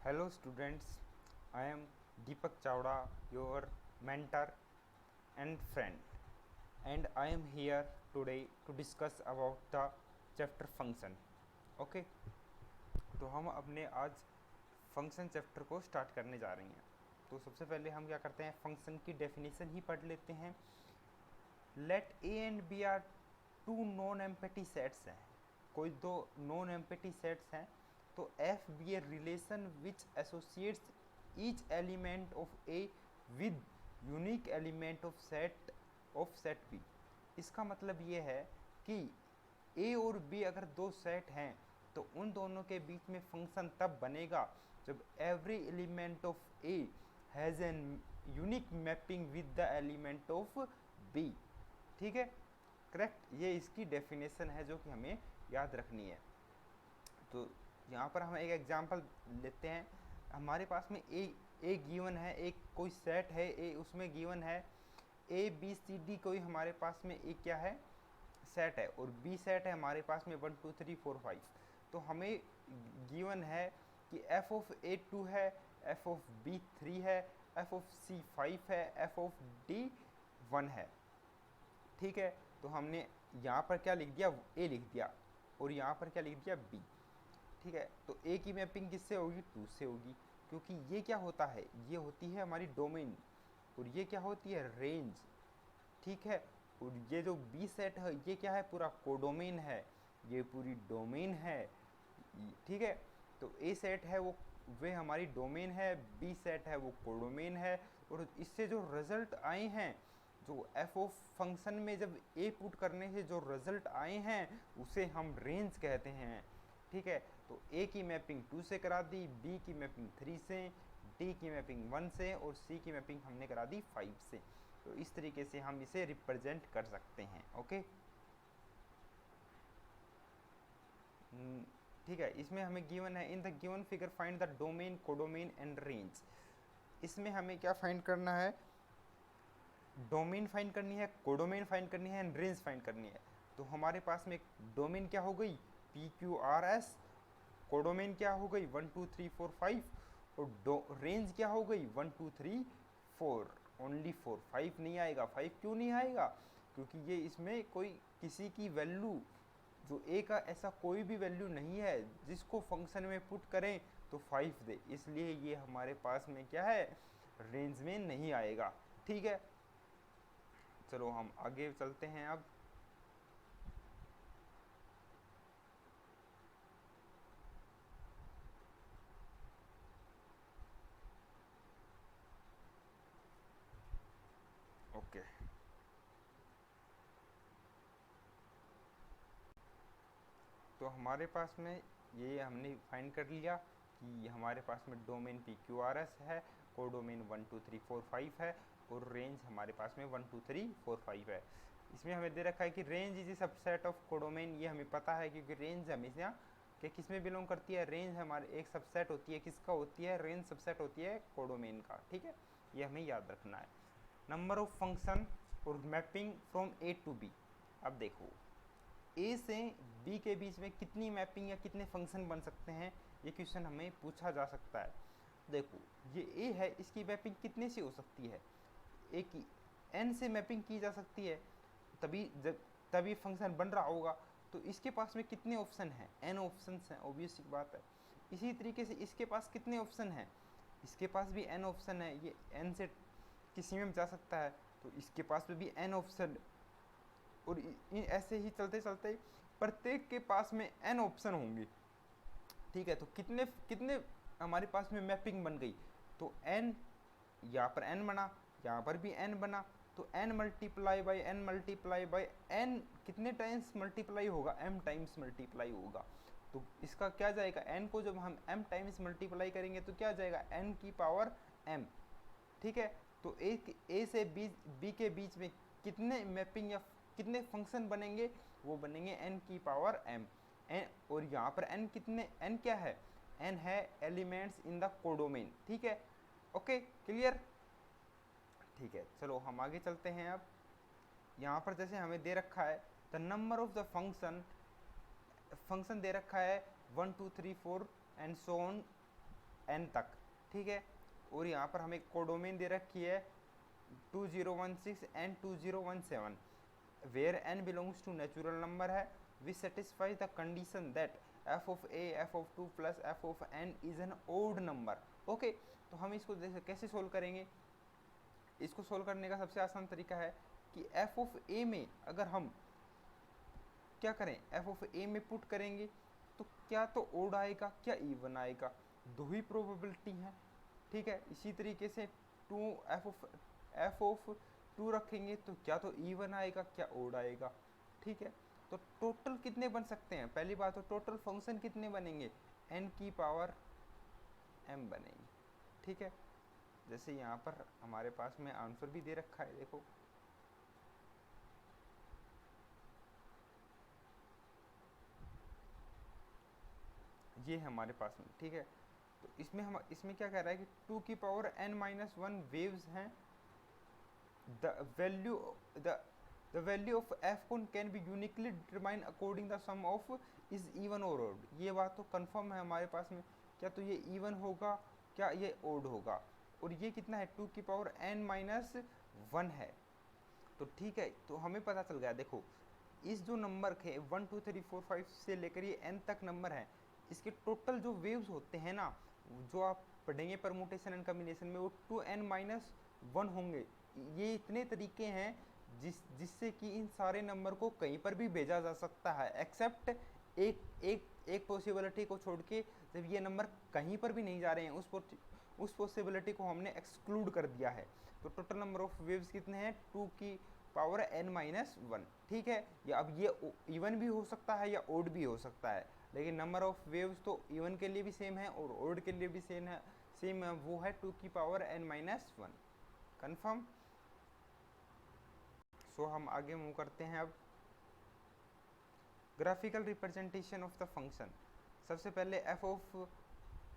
Hello students, I am Deepak Chawda, your mentor and friend, and I am here today to discuss about the chapter function. Okay, तो हम अपने आज function chapter को start करने जा रहे हैं। तो सबसे पहले हम क्या करते हैं, फंक्शन की डेफिनेशन ही पढ़ लेते हैं। Let A and B are two non empty sets हैं, कोई दो नॉन एम्पटी सेट्स हैं, तो f be a relation which associates each element of A with unique element of set B. इसका मतलब ये है कि ए और बी अगर दो सेट हैं तो उन दोनों के बीच में फंक्शन तब बनेगा जब every element of A has an unique mapping with the element of B. ठीक है, करेक्ट, ये इसकी डेफिनेशन है जो कि हमें याद रखनी है। तो यहाँ पर हम एक एग्जांपल लेते हैं। हमारे पास में ए गिवन है, एक कोई सेट है ए, उसमें गिवन है ए बी सी डी, कोई हमारे पास में एक क्या है सेट है, और बी सेट है हमारे पास में 1 2 3 4 5। तो हमें गिवन है कि एफ ऑफ ए 2 है, एफ ऑफ बी 3 है, एफ ऑफ सी 5 है, एफ ऑफ डी 1 है। ठीक है, तो हमने यहाँ पर क्या लिख दिया, ए लिख दिया, और यहाँ पर क्या लिख दिया, बी। ठीक है, तो ए की मैपिंग किससे होगी, 2 से होगी, क्योंकि ये क्या होता है, ये होती है हमारी डोमेन, और ये क्या होती है, रेंज। ठीक है, और ये जो बी सेट है ये क्या है, पूरा कोडोमेन है, ये पूरी डोमेन है। ठीक है, तो ए सेट है वो वे हमारी डोमेन है, बी सेट है वो कोडोमेन है, और इससे जो रिजल्ट आए हैं, जो एफ ऑफ फंक्शन में जब ए पुट करने से जो रिजल्ट आए हैं उसे हम रेंज कहते हैं। ठीक है, तो ए की मैपिंग 2 से करा दी, बी की मैपिंग 3 से, डी की मैपिंग 1 से, और सी की मैपिंग हमने करा दी 5 से। तो इस तरीके से हम इसे रिप्रेजेंट कर सकते हैं। ओके, ठीक है, इसमें हमें गिवन है in the given figure find the domain, codomain and range. इसमें हमें क्या फाइंड करना है, डोमेन फाइंड करनी है, कोडोमेन फाइंड करनी है, एंड रेंज फाइंड करनी है। तो हमारे पास में डोमेन क्या हो गई, P Q R S, codomain क्या हो गई 1 2 3 4 5, और रेंज क्या हो गई 1 2 3 4, ओनली 4, 5 नहीं आएगा। 5 क्यों नहीं आएगा, क्योंकि ये इसमें कोई किसी की वैल्यू, जो ए का ऐसा कोई भी वैल्यू नहीं है जिसको फंक्शन में पुट करें तो 5 दे, इसलिए ये हमारे पास में क्या है, रेंज में नहीं आएगा। ठीक है, चलो हम आगे चलते हैं अब। ओके, तो हमारे पास में ये हमने फाइंड कर लिया कि हमारे पास में domain P Q R S है, कोडोमेन 1 2 3 4 5 है, और रेंज हमारे पास में 1 2 3 4 5 है। इसमें हमें दे रखा है कि range is a subset of codomain, ये हमें पता है क्योंकि रेंज हमेशा कि किस में बिलोंग करती है, रेंज हमारे एक सबसेट होती है, किसका होती है, रेंज सबसेट होती है कोडोमेन का। ठीक है, ये हमें याद रखना है। नंबर ऑफ फंक्शन और mapping from A to B. अब देखो ए से बी के बीच में कितनी मैपिंग या कितने फंक्शन बन सकते हैं, ये क्वेश्चन हमें पूछा जा सकता है। देखो ये ए है, इसकी मैपिंग कितने से हो सकती है, ए की एन से मैपिंग की जा सकती है, तभी फंक्शन बन रहा होगा। तो इसके पास में कितने ऑप्शन हैं, एन ऑप्शन हैं, ऑब्वियस बात है। इसी तरीके से इसके पास कितने ऑप्शन हैं, इसके पास भी एन ऑप्शन है, ये एन से किसी में जा सकता है, तो इसके पास में भी एन ऑप्शन, और ऐसे ही चलते चलते प्रत्येक के पास में एन ऑप्शन होंगे। ठीक है, तो कितने कितने हमारे पास में मैपिंग बन गई, तो एन, यहाँ पर एन बना, यहाँ पर भी एन बना, तो n multiply by n multiply by n कितने टाइम्स मल्टीप्लाई होगा, एम टाइम्स मल्टीप्लाई होगा। तो इसका क्या जाएगा, एन को जब हम एम टाइम्स मल्टीप्लाई करेंगे तो क्या जाएगा, एन की पावर एम। ठीक है, तो ए से बी के बीच में कितने मैपिंग या कितने फंक्शन बनेंगे, वो बनेंगे एन की पावर एम। एन, और यहाँ पर एन कितने, एन क्या है, एन है एलिमेंट्स इन द कोडोमेन। ठीक है, ओके क्लियर। ठीक है, चलो हम आगे चलते हैं। अब यहाँ पर जैसे हमें दे रखा है the number of the function दे रखा है 1 2 3 4 एंड सो ऑन n तक, ठीक है। और यहाँ पर हमें कोडोमेन दे रखी है 2016 and 2017, where n belongs to natural number है, which satisfy the condition that f of a f of 2 plus f of n is an odd number. Okay, तो हम इसको कैसे सोल्व करेंगे? इसको सोल्व करने का सबसे आसान तरीका है कि f of a में अगर हम क्या करें, f of a में पुट करेंगे तो क्या तो ओड आएगा क्या इवन आएगा, दो ही प्रोबेबिलिटी है, ठीक है। इसी तरीके से f of 2 रखेंगे तो क्या तो इवन आएगा क्या ओड आएगा, ठीक है। तो टोटल कितने बन सकते हैं? पहली बात तो टोटल फंक्शन कितने बनेंगे, n की पावर m बनेंगे, ठीक है। जैसे यहाँ पर हमारे पास में आंसर भी दे रखा है, देखो ये है हमारे पास में, ठीक है। तो इसमें क्या कह रहा है कि 2 की पावर n-1 वेव्स हैं, the value of f can be uniquely determine according the sum of is even और ओड। ये बात तो कंफर्म है हमारे पास में, क्या तो ये इवन होगा क्या ये ओड होगा। और ये कितना है, 2 की पावर n-1 है, तो ठीक है। तो हमें पता चल गया, देखो इस जो नंबर के 1 2 3 4 5 से लेकर ये n तक नंबर है, इसके टोटल जो वेव्स होते हैं ना, जो आप पढ़ेंगे परमुटेशन एंड कम्बिनेशन में, वो 2n-1 होंगे। ये इतने तरीके हैं जिससे कि इन सारे नंबर को कहीं पर भी भेजा जा सकता है, एक्सेप्ट एक पॉसिबिलिटी को छोड़ के, जब ये नंबर कहीं पर भी नहीं जा रहे हैं उस पॉसिबिलिटी को हमने एक्सक्लूड कर दिया है। तो टोटल नंबर ऑफ वेव्स कितने हैं, 2 की पावर n-1, ठीक है। या अब ये इवन भी हो सकता है या ओड भी हो सकता है, लेकिन नंबर ऑफ वेव्स तो इवन के लिए भी सेम है और ओड के लिए भी सेम है, वो है 2 की पावर n-1, कंफर्म। सो हम आगे मूव करते हैं अब graphical representation of the function. सबसे पहले f of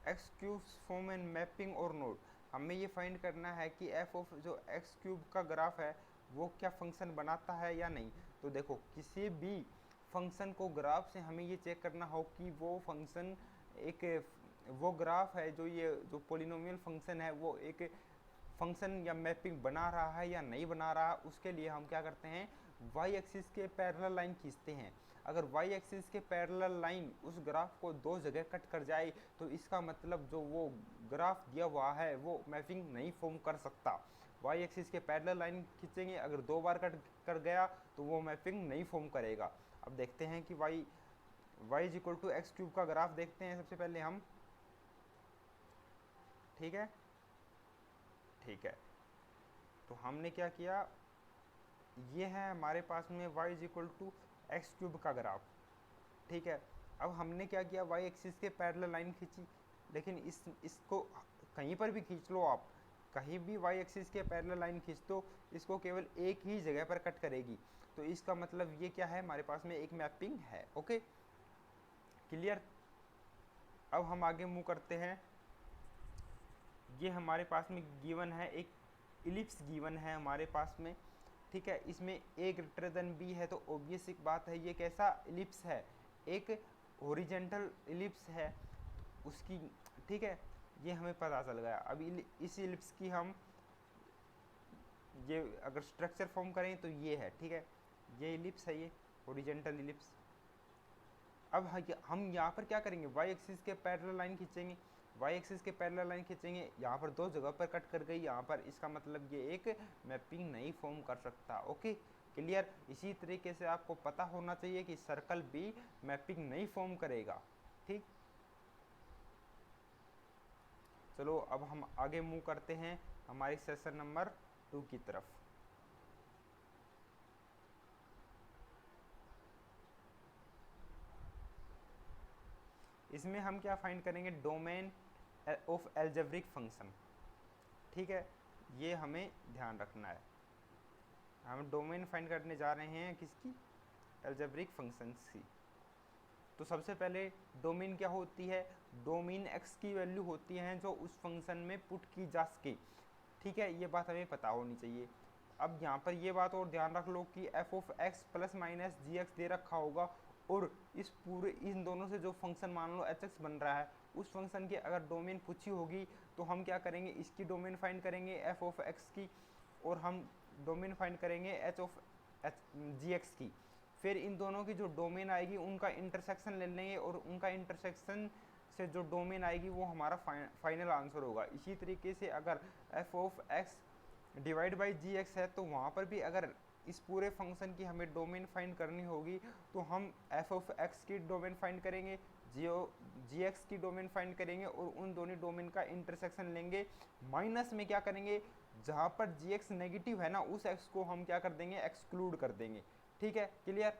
x cube form and mapping और नोड। हमें ये फाइंड करना है कि f ऑफ जो एक्स क्यूब का ग्राफ है वो क्या फंक्शन बनाता है या नहीं। तो देखो किसी भी फंक्शन को ग्राफ से हमें ये चेक करना हो कि वो फंक्शन वो ग्राफ है जो पोलिनोमियल फंक्शन है वो एक फंक्शन या मैपिंग बना रहा है या नहीं बना रहा। उसके लिए हम क्या करते हैं, वाई एक्सिस के पैरेलल लाइन खींचते हैं। अगर वाई एक्सिस के पैरेलल लाइन उस ग्राफ को दो जगह कट कर जाए तो इसका मतलब जो वो ग्राफ दिया हुआ है वो मैपिंग नहीं फॉर्म कर सकता। वाई एक्सिस के पैरेलल लाइन खींचेंगे, अगर दो बार कट कर गया तो वो मैपिंग नहीं फॉर्म करेगा। अब देखते हैं कि y is equal to x cube का ग्राफ देखते हैं सबसे पहले हम, ठीक है। तो हमने क्या किया, ये है हमारे पास में y is equal to x cube का ग्राफ, ठीक है। अब हमने क्या किया, y एक्सिस के पैरेलल लाइन खींची, लेकिन इसको कहीं पर भी खींच लो आप, कहीं भी y एक्सिस के पैरेलल लाइन खींच दो, इसको केवल एक ही जगह पर कट करेगी। तो इसका मतलब ये क्या है, हमारे पास में एक मैपिंग है। Okay, clear. अब हम आगे मूव करते हैं। ये हमारे पास में गिवन है, एक इलिप्स गिवन है हमारे पास में, ठीक है। इसमें a ग्रेटर देन b है, तो ऑब्वियस एक बात है ये कैसा इलिप्स है, एक हॉरिजेंटल इलिप्स है उसकी, ठीक है। ये हमें पता चल गया। अब इस इलिप्स की हम ये अगर स्ट्रक्चर फॉर्म करें तो ये है, ठीक है। ये इलिप्स है, ये हॉरिजेंटल इलिप्स। अब हम यहाँ पर क्या करेंगे, y एक्सिस के पैरेलल लाइन खींचेंगे, y एक्सिस के पैरेलल लाइन खींचेंगे, यहाँ पर दो जगह पर कट कर गई यहाँ पर, इसका मतलब ये एक मैपिंग नहीं फॉर्म कर सकता। Okay, clear. इसी तरीके से आपको पता होना चाहिए कि सर्कल भी मैपिंग नहीं फॉर्म करेगा, ठीक। चलो अब हम आगे मूव करते हैं हमारे सेशन नंबर 2 की तरफ। इसमें हम क्या फाइंड करेंगे, डोमेन ऑफ एल्जेब्रिक फंक्शन, ठीक है। ये हमें ध्यान रखना है, हम डोमेन फाइंड करने जा रहे हैं किसकी, एल्जेब्रिक फंक्शंस की। तो सबसे पहले डोमेन क्या होती है, डोमेन x की वैल्यू होती है जो उस फंक्शन में पुट की जा सके, ठीक है। ये बात हमें पता होनी चाहिए। अब यहाँ पर ये बात और ध्यान रख लो कि f of x plus minus G X दे रखा होगा और इस पूरे इन दोनों से जो फंक्शन मान लो एच एक्स बन रहा है, उस फंक्शन की अगर डोमेन पूछी होगी तो हम क्या करेंगे, इसकी डोमेन फाइंड करेंगे एफ ऑफ एक्स की, और हम डोमेन फाइंड करेंगे H of H G x की। फिर इन दोनों की जो डोमेन आएगी उनका इंटरसेक्शन ले लेंगे, और उनका इंटरसेक्शन से जो डोमेन आएगी वो हमारा फाइनल आंसर होगा। इसी तरीके से अगर f of x divide by g x है, तो वहाँ पर भी अगर इस पूरे फंक्शन की हमें डोमेन फाइंड करनी होगी तो हम एफ ऑफ एक्स की डोमेन फाइंड करेंगे, जी एक्स की डोमेन फाइंड करेंगे, और उन दोनों डोमेन का इंटरसेक्शन लेंगे। माइनस में क्या करेंगे, जहाँ पर जी एक्स नेगेटिव है ना, उस एक्स को हम क्या कर देंगे, एक्सक्लूड कर देंगे। ठीक है, क्लियर।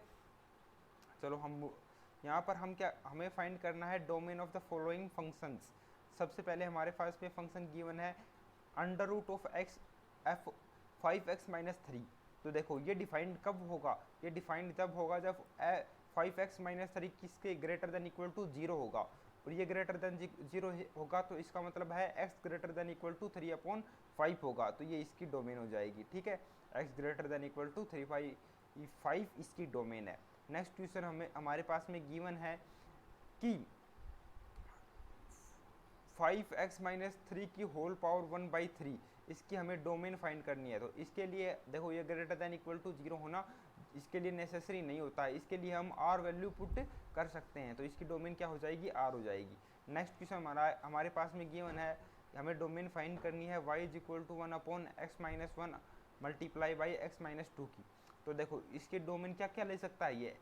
चलो हम यहाँ पर हम क्या, हमें फाइंड करना है domain of the following functions. सबसे पहले हमारे पास में फंक्शन गिवन है under root of x f 5x minus 3। तो देखो ये डिफाइंड कब होगा, ये डिफाइंड तब होगा जब 5x माइनस 3 किसके ग्रेटर देन इक्वल टू 0 होगा, और ये ग्रेटर देन 0 होगा तो इसका मतलब है x greater than equal to 3/5 होगा, तो ये इसकी डोमेन हो जाएगी। ठीक है, x greater than equal to 3/5 इसकी डोमेन है। नेक्स्ट क्वेश्चन हमारे पास में गिवन है कि 5x माइनस 3 की होल पावर 1/3, इसकी हमें डोमेन फाइंड करनी है। तो इसके लिए देखो ये ग्रेटर देन इक्वल टू 0 होना इसके लिए नेसेसरी नहीं होता है, इसके लिए हम r वैल्यू पुट कर सकते हैं, तो इसकी डोमेन क्या हो जाएगी, r हो जाएगी। नेक्स्ट क्वेश्चन हमारे पास में गिवन है, हमें डोमेन फाइंड करनी है y is equal to 1/x-1 multiply by x-2 की। तो देखो इसके डोमेन क्या क्या ले सकता है, ये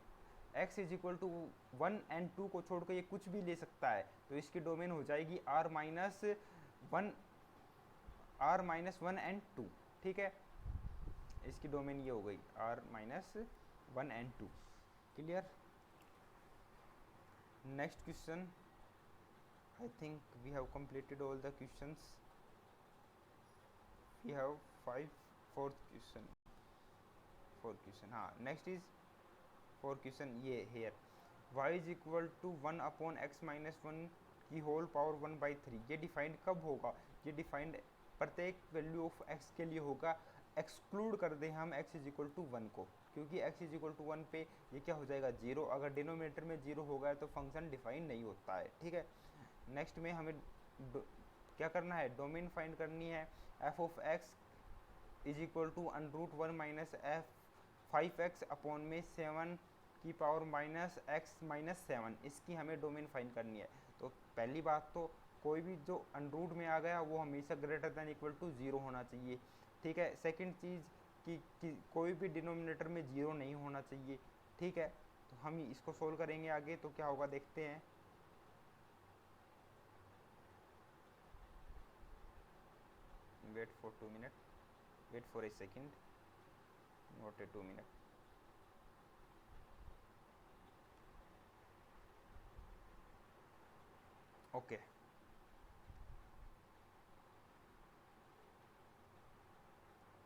x is equal to 1 and 2 को छोड़ कर ये कुछ भी ले सकता है, तो इसकी डोमेन हो जाएगी r-1 एंड 2। ठीक है, इसकी डोमेन ये हो गई r-1 and 2। Clear. Next question, I think we have completed all the questions, we have 5 fourth question. हाँ, नेक्स्ट इज फोर्थ क्वेश्चन, ये here y is equal to 1/x-1 की होल पावर 1/3। ये डिफाइंड कब होगा, ये डिफाइंड प्रत्येक value of x के लिए होगा। एक्सक्लूड कर दें हम x इज इक्वल टू 1 को, क्योंकि x इज इक्वल टू 1 पे ये क्या हो जाएगा, 0। अगर डिनोमिनेटर में 0 होगा तो फंक्शन डिफाइन नहीं होता है। ठीक है, नेक्स्ट में हमें क्या करना है, डोमेन फाइंड करनी है f of x is equal to √1 minus f 5x upon में 7 की पावर माइनस x माइनस 7, इसकी हमें डोमेन फाइंड करनी है। तो पहली बात तो कोई भी जो अंडरूट में आ गया वो हमेशा ग्रेटर देन इक्वल टू 0 होना चाहिए। ठीक है, सेकंड चीज़ कि कोई भी डिनोमिनेटर में 0 नहीं होना चाहिए। ठीक है, तो हम इसको सोल्व करेंगे आगे, तो क्या होगा देखते हैं। Wait for 2 minute, wait for a second, not a 2 minute. Okay,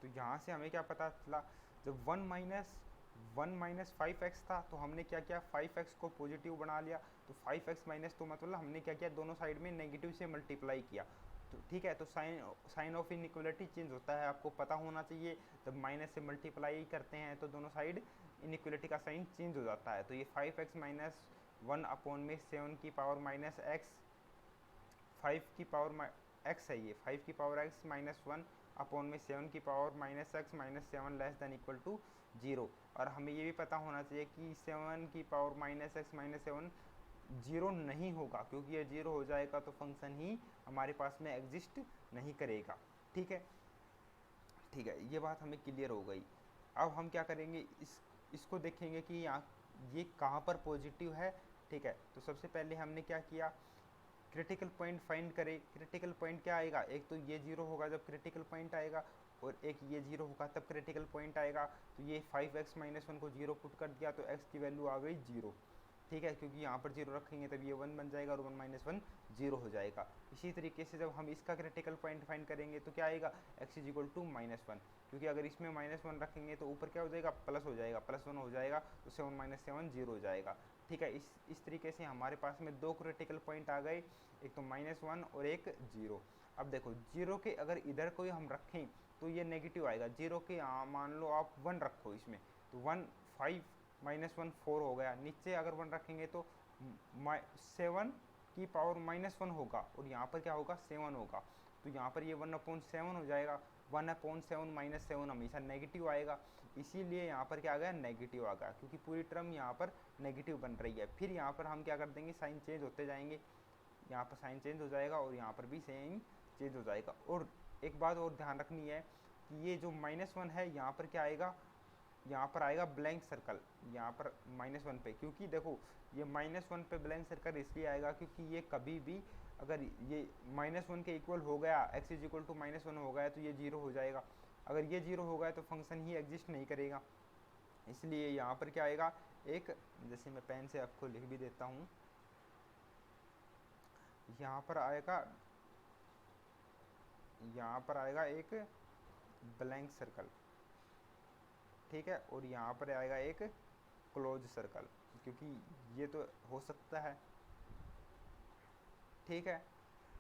तो यहाँ से हमें क्या पता चला, जब 1 माइनस 5x था तो हमने क्या किया, 5x को पॉजिटिव बना लिया, तो 5x माइनस, तो मतलब हमने क्या किया, दोनों साइड में नेगेटिव से मल्टीप्लाई किया। तो ठीक है, तो साइन ऑफ इनइक्वलिटी चेंज होता है, आपको पता होना चाहिए। जब माइनस से मल्टीप्लाई करते हैं तो दोनों साइड इनइक्वलिटी का साइन चेंज हो जाता है। तो ये 5x माइनस 1 अपॉन में 7 की पावर माइनस x, 5 की पावर x है, ये 5 की पावर x माइनस 1 अपॉन में 7 की power minus x minus 7 less than equal to 0। और हमें ये भी पता होना चाहिए कि 7 की पावर माइनस x माइनस 7 0 नहीं होगा, क्योंकि ये 0 हो जाएगा तो फंक्शन ही हमारे पास में एग्जिस्ट नहीं करेगा। ठीक है, ठीक है, ये बात हमें क्लियर हो गई। अब हम क्या करेंगे, इसको देखेंगे कि यहाँ ये कहाँ पर पॉजिटिव है। ठीक है, तो सबसे पहले हमने क्या किया, क्रिटिकल पॉइंट फाइंड करें। क्रिटिकल पॉइंट क्या आएगा, एक तो ये 0 होगा जब क्रिटिकल पॉइंट आएगा, और एक ये 0 होगा तब क्रिटिकल पॉइंट आएगा। तो ये 5x माइनस 1 को 0 पुट कर दिया तो x की वैल्यू आ गई 0। ठीक है, क्योंकि यहाँ पर 0 रखेंगे तब ये 1 बन जाएगा, और 1 माइनस 1 0 हो जाएगा। इसी तरीके से जब हम इसका क्रिटिकल पॉइंट फाइंड करेंगे तो क्या आएगा, x इज इक्वल टू -1, क्योंकि अगर इसमें -1 रखेंगे तो ऊपर क्या हो जाएगा, प्लस हो जाएगा, +1 हो जाएगा, तो 7 माइनस 7 0 हो जाएगा। ठीक है, इस तरीके से हमारे पास में 2 क्रिटिकल पॉइंट आ गए, एक तो -1 और एक 0। अब देखो 0 के अगर इधर कोई हम रखें तो ये नेगेटिव आएगा, 0 के मान लो आप 1 रखो इसमें, तो 1 5 -1 4 हो गया, नीचे अगर 1 रखेंगे तो 7 की पावर -1 होगा और यहाँ पर क्या होगा 7 होगा, तो यहाँ पर ये 1/7 हो जाएगा। 1/7 -7 हमेशा नेगेटिव आएगा, इसीलिए यहाँ पर क्या आ गया नेगेटिव आ गया, क्योंकि पूरी टर्म यहाँ पर नेगेटिव बन रही है। फिर यहाँ पर हम क्या कर देंगे, साइन चेंज होते जाएंगे, यहाँ पर साइन चेंज हो जाएगा और यहाँ पर भी साइन चेंज हो जाएगा। और एक बात और ध्यान रखनी है कि ये जो -1 है यहाँ पर क्या आएगा, यहाँ पर आएगा ब्लैंक सर्कल, यहाँ पर -1 पे, क्योंकि देखो ये -1 पे ब्लैंक सर्कल इसलिए आएगा क्योंकि ये कभी भी अगर ये -1 के इक्वल हो गया, x इज इक्वल टू -1 हो गया तो ये 0 हो जाएगा। अगर ये 0 हो गया तो फंक्शन ही एग्जिस्ट नहीं करेगा, इसलिए यहाँ पर क्या आएगा एक, जैसे मैं पेन से आपको लिख भी देता हूँ, यहाँ पर आएगा एक ब्लैंक सर्कल, ठीक है, और यहाँ पर आएगा एक क्लोज सर्कल, क्योंकि ये तो हो सकता है, ठीक है।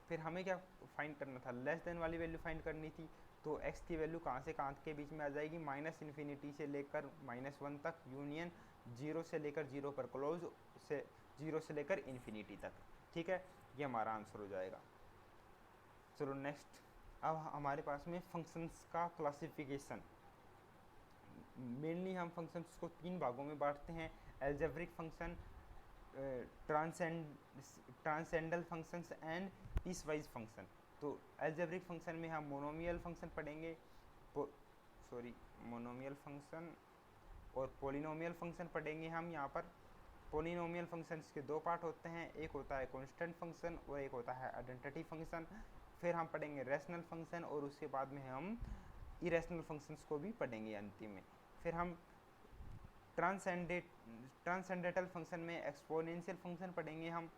फिर हमें क्या फाइंड करना था, लेस देन वाली वैल्यू फाइंड करनी थी, तो x की वैल्यू कहाँ से कहाँ के बीच में आ जाएगी, -∞ से लेकर -1 तक, यूनियन 0 से लेकर 0 पर क्लोज से 0 से लेकर इन्फिनिटी तक, ठीक है, ये हमारा आंसर हो जाएगा। चलो नेक्स्ट, अब हमारे पास में फंक्शंस का क्लासिफिकेशन। मेनली हम फंक्शंस को 3 भागों में बांटते हैं, algebraic function, ट्रांसेंडल functions and piecewise function. तो एल्जेब्रिक फंक्शन में हम मोनोमियल फंक्शन पढ़ेंगे, मोनोमियल फंक्शन और पोलिनोमियल फंक्शन पढ़ेंगे हम यहाँ पर। पोलिनोमियल फंक्शंस के 2 पार्ट होते हैं, एक होता है कांस्टेंट फंक्शन और एक होता है आइडेंटिटी फंक्शन। फिर हम पढ़ेंगे रैशनल फंक्शन और उसके बाद में हम इरेशनल फंक्शंस को भी पढ़ेंगे अंतिम में। फिर हम ट्रांसेंडेंटल फंक्शन में एक्सपोनेंशियल फंक्शन पढ़ेंगे, हम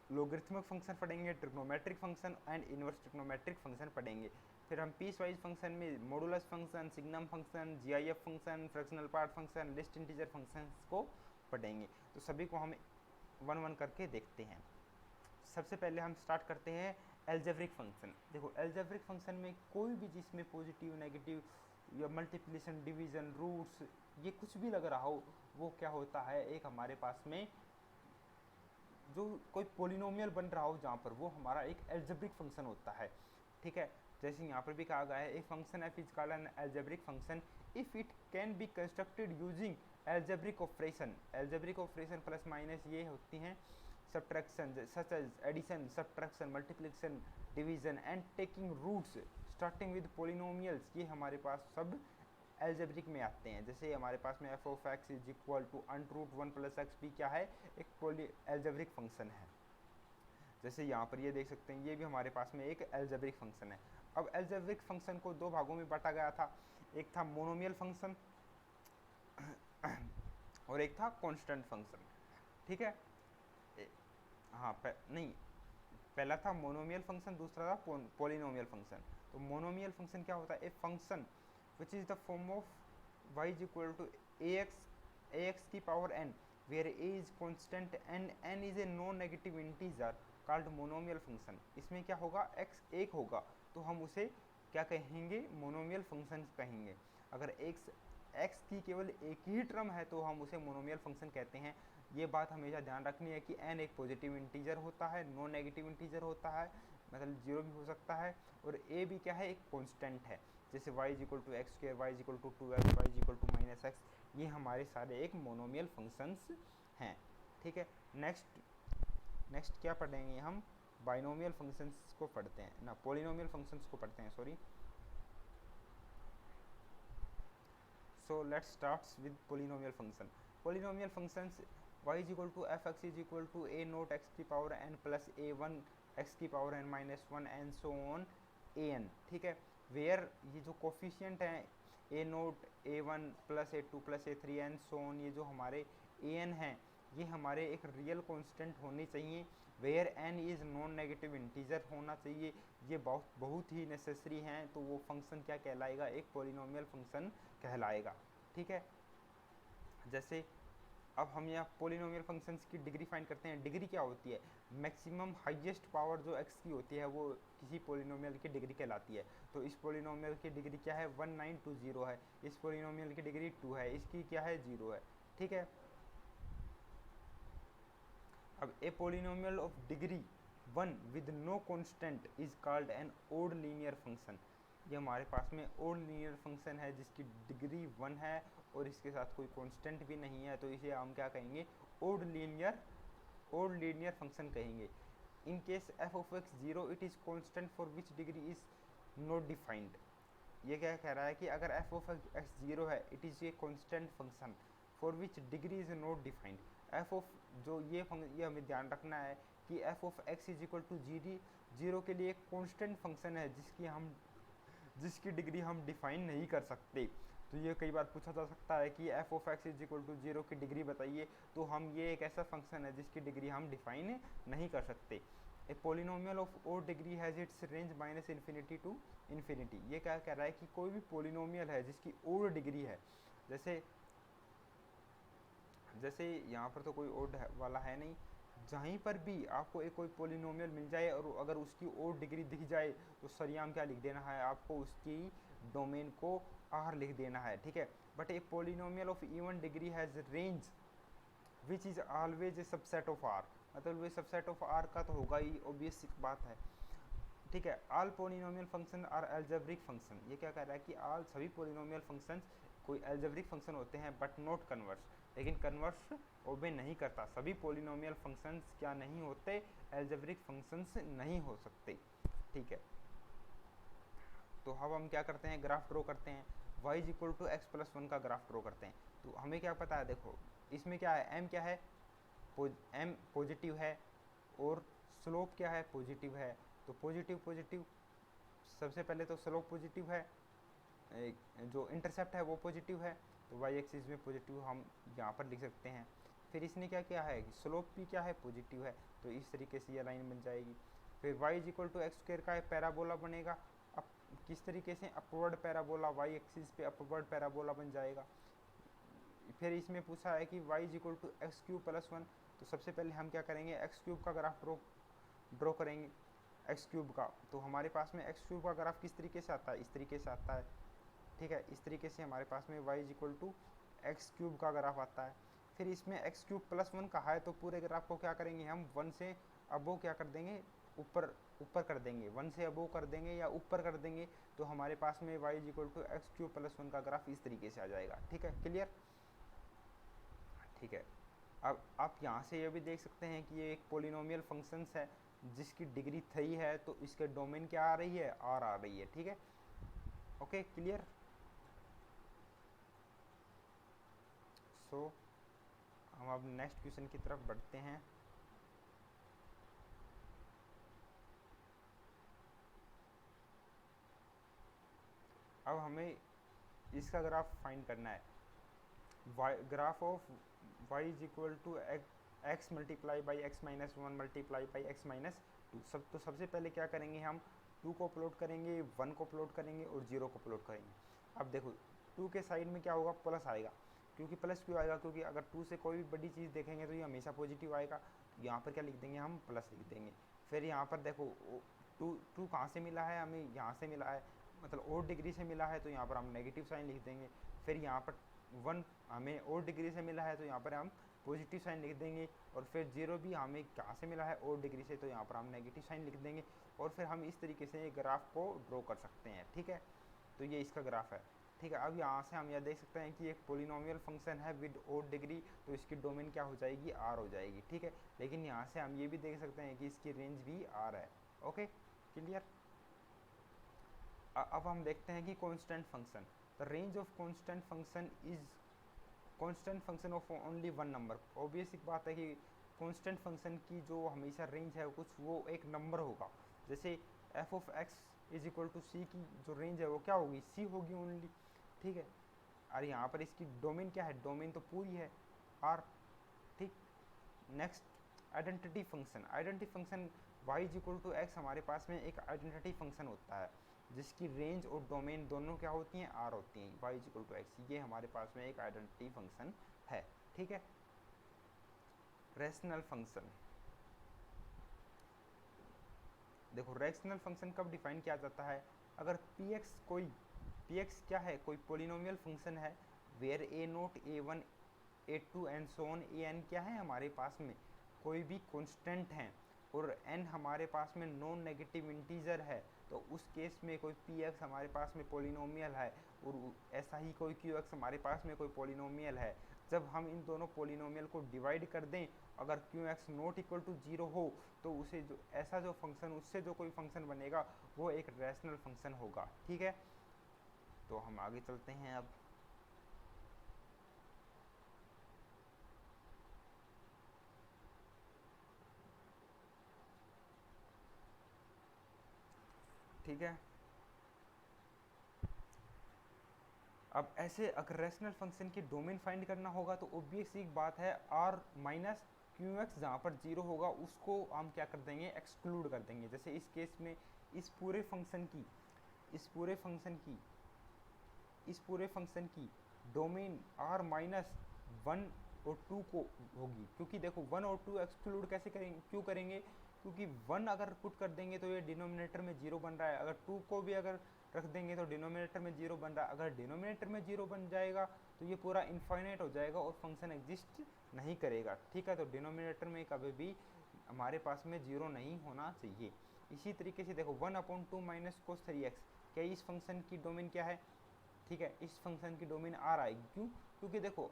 लोगरिथमिक फंक्शन पढ़ेंगे, trigonometric function and inverse trigonometric function पढ़ेंगे। फिर हम पीस वाइज फंक्शन में modulus function, signum function, GIF function, fractional part function, list integer functions को पढ़ेंगे। तो सभी को हम 1-1 करके देखते हैं। सबसे पहले हम स्टार्ट करते हैं एल्जेब्रिक फंक्शन। देखो एल्जेब्रिक फंक्शन में कोई भी जिसमें पॉजिटिव, नेगेटिव या मल्टीप्लिकेशन, डिवीजन, रूट्स, ये कुछ भी लग रहा हो, वो क्या होता है, एक हमारे पास में जो कोई पोलिनोमियल बन रहा हो जहाँ पर, वो हमारा एक एल्जेब्रिक फंक्शन होता है, ठीक है। जैसे यहाँ पर भी कहा गया है, एक function F is called an algebraic function if it can be constructed using algebraic operation. Algebraic operation plus minus ये होती हैं subtraction such as addition, subtraction, multiplication, division and taking roots starting with polynomials, ये हमारे पास सब algebraic में आते हैं। जैसे हमारे पास में f of x is equal to √1 + x भी क्या है, एक एल्जेब्रिक फंक्शन है। जैसे यहाँ पर ये देख सकते हैं, ये भी हमारे पास में एक एल्जेब्रिक फंक्शन है। अब एल्जेब्रिक फंक्शन को 2 भागों में बांटा गया था, एक था मोनोमियल फंक्शन और एक था कांस्टेंट फंक्शन, ठीक है। हाँ नहीं, पहला था मोनोमियल फंक्शन, दूसरा था पोलिनोमियल फंक्शन। तो मोनोमियल फंक्शन क्या होता है, a function which is the form of y is equal to ax की power n where a is constant and n is a non negative integer called monomial function. इसमें क्या होगा, x 1 होगा तो हम उसे क्या कहेंगे, मोनोमियल फंक्शन कहेंगे। अगर x की केवल एक ही टर्म है तो हम उसे मोनोमियल फंक्शन कहते हैं। ये बात हमेशा ध्यान रखनी है कि n एक पॉजिटिव इंटीजर होता है, नॉन नेगेटिव इंटीजर होता है, मतलब 0 भी हो सकता है, और a भी क्या है, एक कांस्टेंट है। जैसे y is equal to x², y is equal to 2x, y is equal to -x, ये हमारे सारे एक मोनोमियल फंक्शंस हैं, ठीक है। नेक्स्ट क्या पढ़ेंगे हम, बाइनोमियल फंक्शंस को पढ़ते हैं ना, पोलिनोमियल फंक्शंस को पढ़ते हैं, sorry. So let's start with polynomial function. Polynomial functions y is equal to fx is equal to a naught x की power n plus a1 x की power n minus 1 and so on an, ठीक है। Where ये जो coefficient हैं a not a1 plus a2 plus a3 and so on, ये जो हमारे an हैं, ये हमारे एक रियल कांस्टेंट होनी चाहिए। Where n is non negative integer होना चाहिए, ये बहुत ही नेसेसरी हैं, तो वो फंक्शन क्या कहलाएगा, एक पोलिनोमियल फंक्शन कहलाएगा, ठीक है। जैसे अब हम यहाँ पोलिनोमियल फंक्शंस की डिग्री फाइंड करते हैं। डिग्री क्या होती है, मैक्सिमम हाईएस्ट पावर जो x की होती है वो किसी पोलिनोमियल की डिग्री कहलाती है। तो इस पोलिनोमियल की डिग्री क्या है, 1920 है, इस पोलिनोमियल की डिग्री 2 है, इसकी क्या है 0 है, ठीक है। अब a polynomial of degree 1 with no constant is called an odd linear function. ये हमारे पास में ओड लीनियर फंक्शन है जिसकी डिग्री 1 है और इसके साथ कोई कांस्टेंट भी नहीं है, तो इसे हम क्या कहेंगे, ओड लीनियर फंक्शन कहेंगे। In case F of x 0 it is constant for which degree is not defined. ये क्या कह रहा है कि अगर एफ ऑफ एक्स 0 है, it is a constant function for which degree is not defined. F of जो ये हमें ध्यान रखना है कि f of x is equal to zero के लिए एक कांस्टेंट फंक्शन है जिसकी डिग्री हम डिफाइन नहीं कर सकते। तो ये कई बार पूछा जा सकता है कि f of x is equal to 0 की डिग्री बताइए, तो हम ये एक ऐसा फंक्शन है जिसकी डिग्री हम डिफाइन नहीं कर सकते। A polynomial of odd degree has its range minus infinity to infinity. ये क्या कह रहा है कि कोई भी पोलिनोमियल है जिसकी ओड डिग्री है, जैसे यहाँ पर तो कोई ओड वाला है नहीं, जहीं पर भी आपको एक कोई पोलिनोमियल मिल जाए और अगर उसकी ओड डिग्री दिख जाए तो सरियाम क्या लिख देना है आपको, उसकी डोमेन को आर लिख देना है, ठीक है। But a polynomial of even degree has range which is always a subset of R. मतलब वे सबसेट ऑफ आर का तो होगा ही, ऑब्वियस बात है, ठीक है। All polynomial function are algebraic function. ये क्या कह रहा है कि ऑल सभी पोलिनोमियल फंक्शन कोई एल्जेब्रिक फंक्शन होते हैं बट नॉट कन्वर्स, लेकिन कन्वर्स ओबे नहीं करता। सभी पोलिनोमियल फंक्शंस क्या नहीं होते, एल्जेब्रिक फंक्शंस नहीं हो सकते, ठीक है। तो अब हम क्या करते हैं, ग्राफ ड्रॉ करते हैं। y is equal to x plus 1 का ग्राफ ड्रॉ करते हैं। तो हमें क्या पता है, देखो इसमें क्या है, m क्या है, m पॉजिटिव है और स्लोप क्या है, पॉजिटिव है। तो पॉजिटिव सबसे पहले तो स्लोप पॉजिटिव है, जो इंटरसेप्ट है वो पॉजिटिव है, तो y एक्सिस में पॉजिटिव हम यहाँ पर लिख सकते हैं। फिर इसने क्या किया है, स्लोप भी क्या है, पॉजिटिव है, तो इस तरीके से ये लाइन बन जाएगी। फिर y is equal to x square का पैराबोला बनेगा। अब किस तरीके से, अपवर्ड पैराबोला, y एक्सिस पे अपवर्ड पैराबोला बन जाएगा। फिर इसमें पूछा है कि y is equal to x cube plus 1, तो सबसे पहले हम क्या करेंगे, एक्स क्यूब का ग्राफ ड्रॉ करेंगे, एक्स क्यूब का। तो हमारे पास में एक्स क्यूब का ग्राफ किस तरीके से आता है, इस तरीके से आता है, ठीक है। इस तरीके से हमारे पास में y is equal to x cube का ग्राफ आता है। फिर इसमें एक्स क्यूब प्लस 1 का है, तो पूरे ग्राफ को क्या करेंगे हम, 1 से अबो क्या कर देंगे, ऊपर कर देंगे, 1 से अबो कर देंगे या ऊपर कर देंगे, तो हमारे पास में y is equal to x cube plus 1 का ग्राफ इस तरीके से आ जाएगा, ठीक है, क्लियर, ठीक है। अब आप यहाँ से ये भी देख सकते हैं कि ये एक पोलिनोमियल फंक्शंस है जिसकी डिग्री 3 है, तो इसके डोमेन क्या आ रही है, आर आ रही है, ठीक है, ओके, क्लियर। सो हम अब नेक्स्ट क्वेश्चन की तरफ बढ़ते हैं। अब हमें इसका ग्राफ फाइंड करना है, graph of y is equal to x multiply by x minus 1 multiply by x minus 2। तो सबसे पहले क्या करेंगे हम, 2 को प्लॉट करेंगे, 1 को प्लॉट करेंगे और 0 को प्लॉट करेंगे। अब देखो 2 के साइड में क्या होगा, प्लस आएगा, क्योंकि प्लस क्यों आएगा, क्योंकि अगर 2 से कोई भी बड़ी चीज़ देखेंगे तो ये हमेशा पॉजिटिव आएगा, तो यहाँ पर क्या लिख देंगे हम, प्लस लिख देंगे। फिर यहाँ पर देखो 2 कहाँ से मिला है, हमें यहाँ से मिला है, मतलब और डिग्री से मिला है, तो यहाँ पर हम नेगेटिव साइन लिख देंगे। फिर यहाँ पर 1 हमें और डिग्री से मिला है, तो यहाँ पर हम पॉजिटिव साइन लिख देंगे। और फिर 0 भी हमें कहाँ से मिला है, और डिग्री से, तो यहाँ पर हम नेगेटिव साइन लिख देंगे। और फिर हम इस तरीके से ग्राफ को ड्रॉ कर सकते हैं, ठीक है। तो ये इसका ग्राफ है, ठीक है। अब यहाँ से हम यह देख सकते हैं कि एक पोलिनोमियल फंक्शन है विद ओड डिग्री, तो इसकी डोमेन क्या हो जाएगी, आर हो जाएगी, ठीक है। लेकिन यहाँ से हम ये भी देख सकते हैं कि इसकी रेंज भी आर है, ओके, क्लियर। अब हम देखते हैं कि constant function, the range of constant function is constant function of only 1 number. Obvious एक बात है कि कांस्टेंट फंक्शन की जो हमेशा रेंज है कुछ वो एक नंबर होगा। जैसे F of x is equal to C की जो रेंज है वो क्या होगी, सी होगी ओनली, ठीक है। और यहाँ पर इसकी डोमेन क्या है, डोमेन तो पूरी है आर, ठीक। Next identity function, identity function y is equal to x, हमारे पास में एक आइडेंटिटी फंक्शन होता है जिसकी रेंज और डोमेन दोनों क्या होती हैं, आर होती हैं, y is equal to x, ये हमारे पास में एक आइडेंटिटी फंक्शन है, ठीक है। रैशनल फंक्शन, देखो रैशनल फंक्शन कब डिफाइन किया जाता है, अगर px क्या है, कोई पोलिनोमियल फंक्शन है where a not a1 a2 and so on. A n क्या है हमारे पास में, कोई भी कांस्टेंट है, और n हमारे पास में नॉन नेगेटिव इंटीजर है, तो उस केस में कोई पी एक्स हमारे पास में पोलिनोमियल है, और ऐसा ही कोई क्यू एक्स हमारे पास में कोई पोलिनोमियल है। जब हम इन दोनों पोलिनोमियल को डिवाइड कर दें, अगर q x not equal to 0 हो, तो उसे जो ऐसा जो फंक्शन, उससे जो कोई फंक्शन बनेगा वो एक रैशनल फंक्शन होगा। ठीक है, तो हम आगे चलते हैं अब। ठीक है, अब ऐसे अगर रैशनल फंक्शन की डोमेन फाइंड करना होगा तो ऑब्वियस एक बात है, आर माइनस क्यू एक्स जहाँ पर 0 होगा उसको हम क्या कर देंगे, एक्सक्लूड कर देंगे। जैसे इस केस में इस पूरे फंक्शन की इस पूरे फंक्शन की डोमेन आर माइनस 1 और 2 को होगी, क्योंकि देखो 1 और 2 एक्सक्लूड कैसे करेंगे, क्यों करेंगे, क्योंकि 1 अगर पुट कर देंगे तो ये डिनोमिनेटर में 0 बन रहा है, अगर 2 को भी अगर रख देंगे तो डिनोमिनेटर में 0 बन रहा है। अगर डिनोमिनेटर में 0 बन जाएगा तो ये पूरा इनफाइनाइट हो जाएगा और फंक्शन एग्जिस्ट नहीं करेगा। ठीक है, तो डिनोमिनेटर में कभी भी हमारे पास में 0 नहीं होना चाहिए। इसी तरीके से देखो 1/2 माइनस कोस 3x, क्या इस फंक्शन की डोमेन क्या है, ठीक है, इस फंक्शन की डोमेन आर आएगी। क्यों, क्योंकि देखो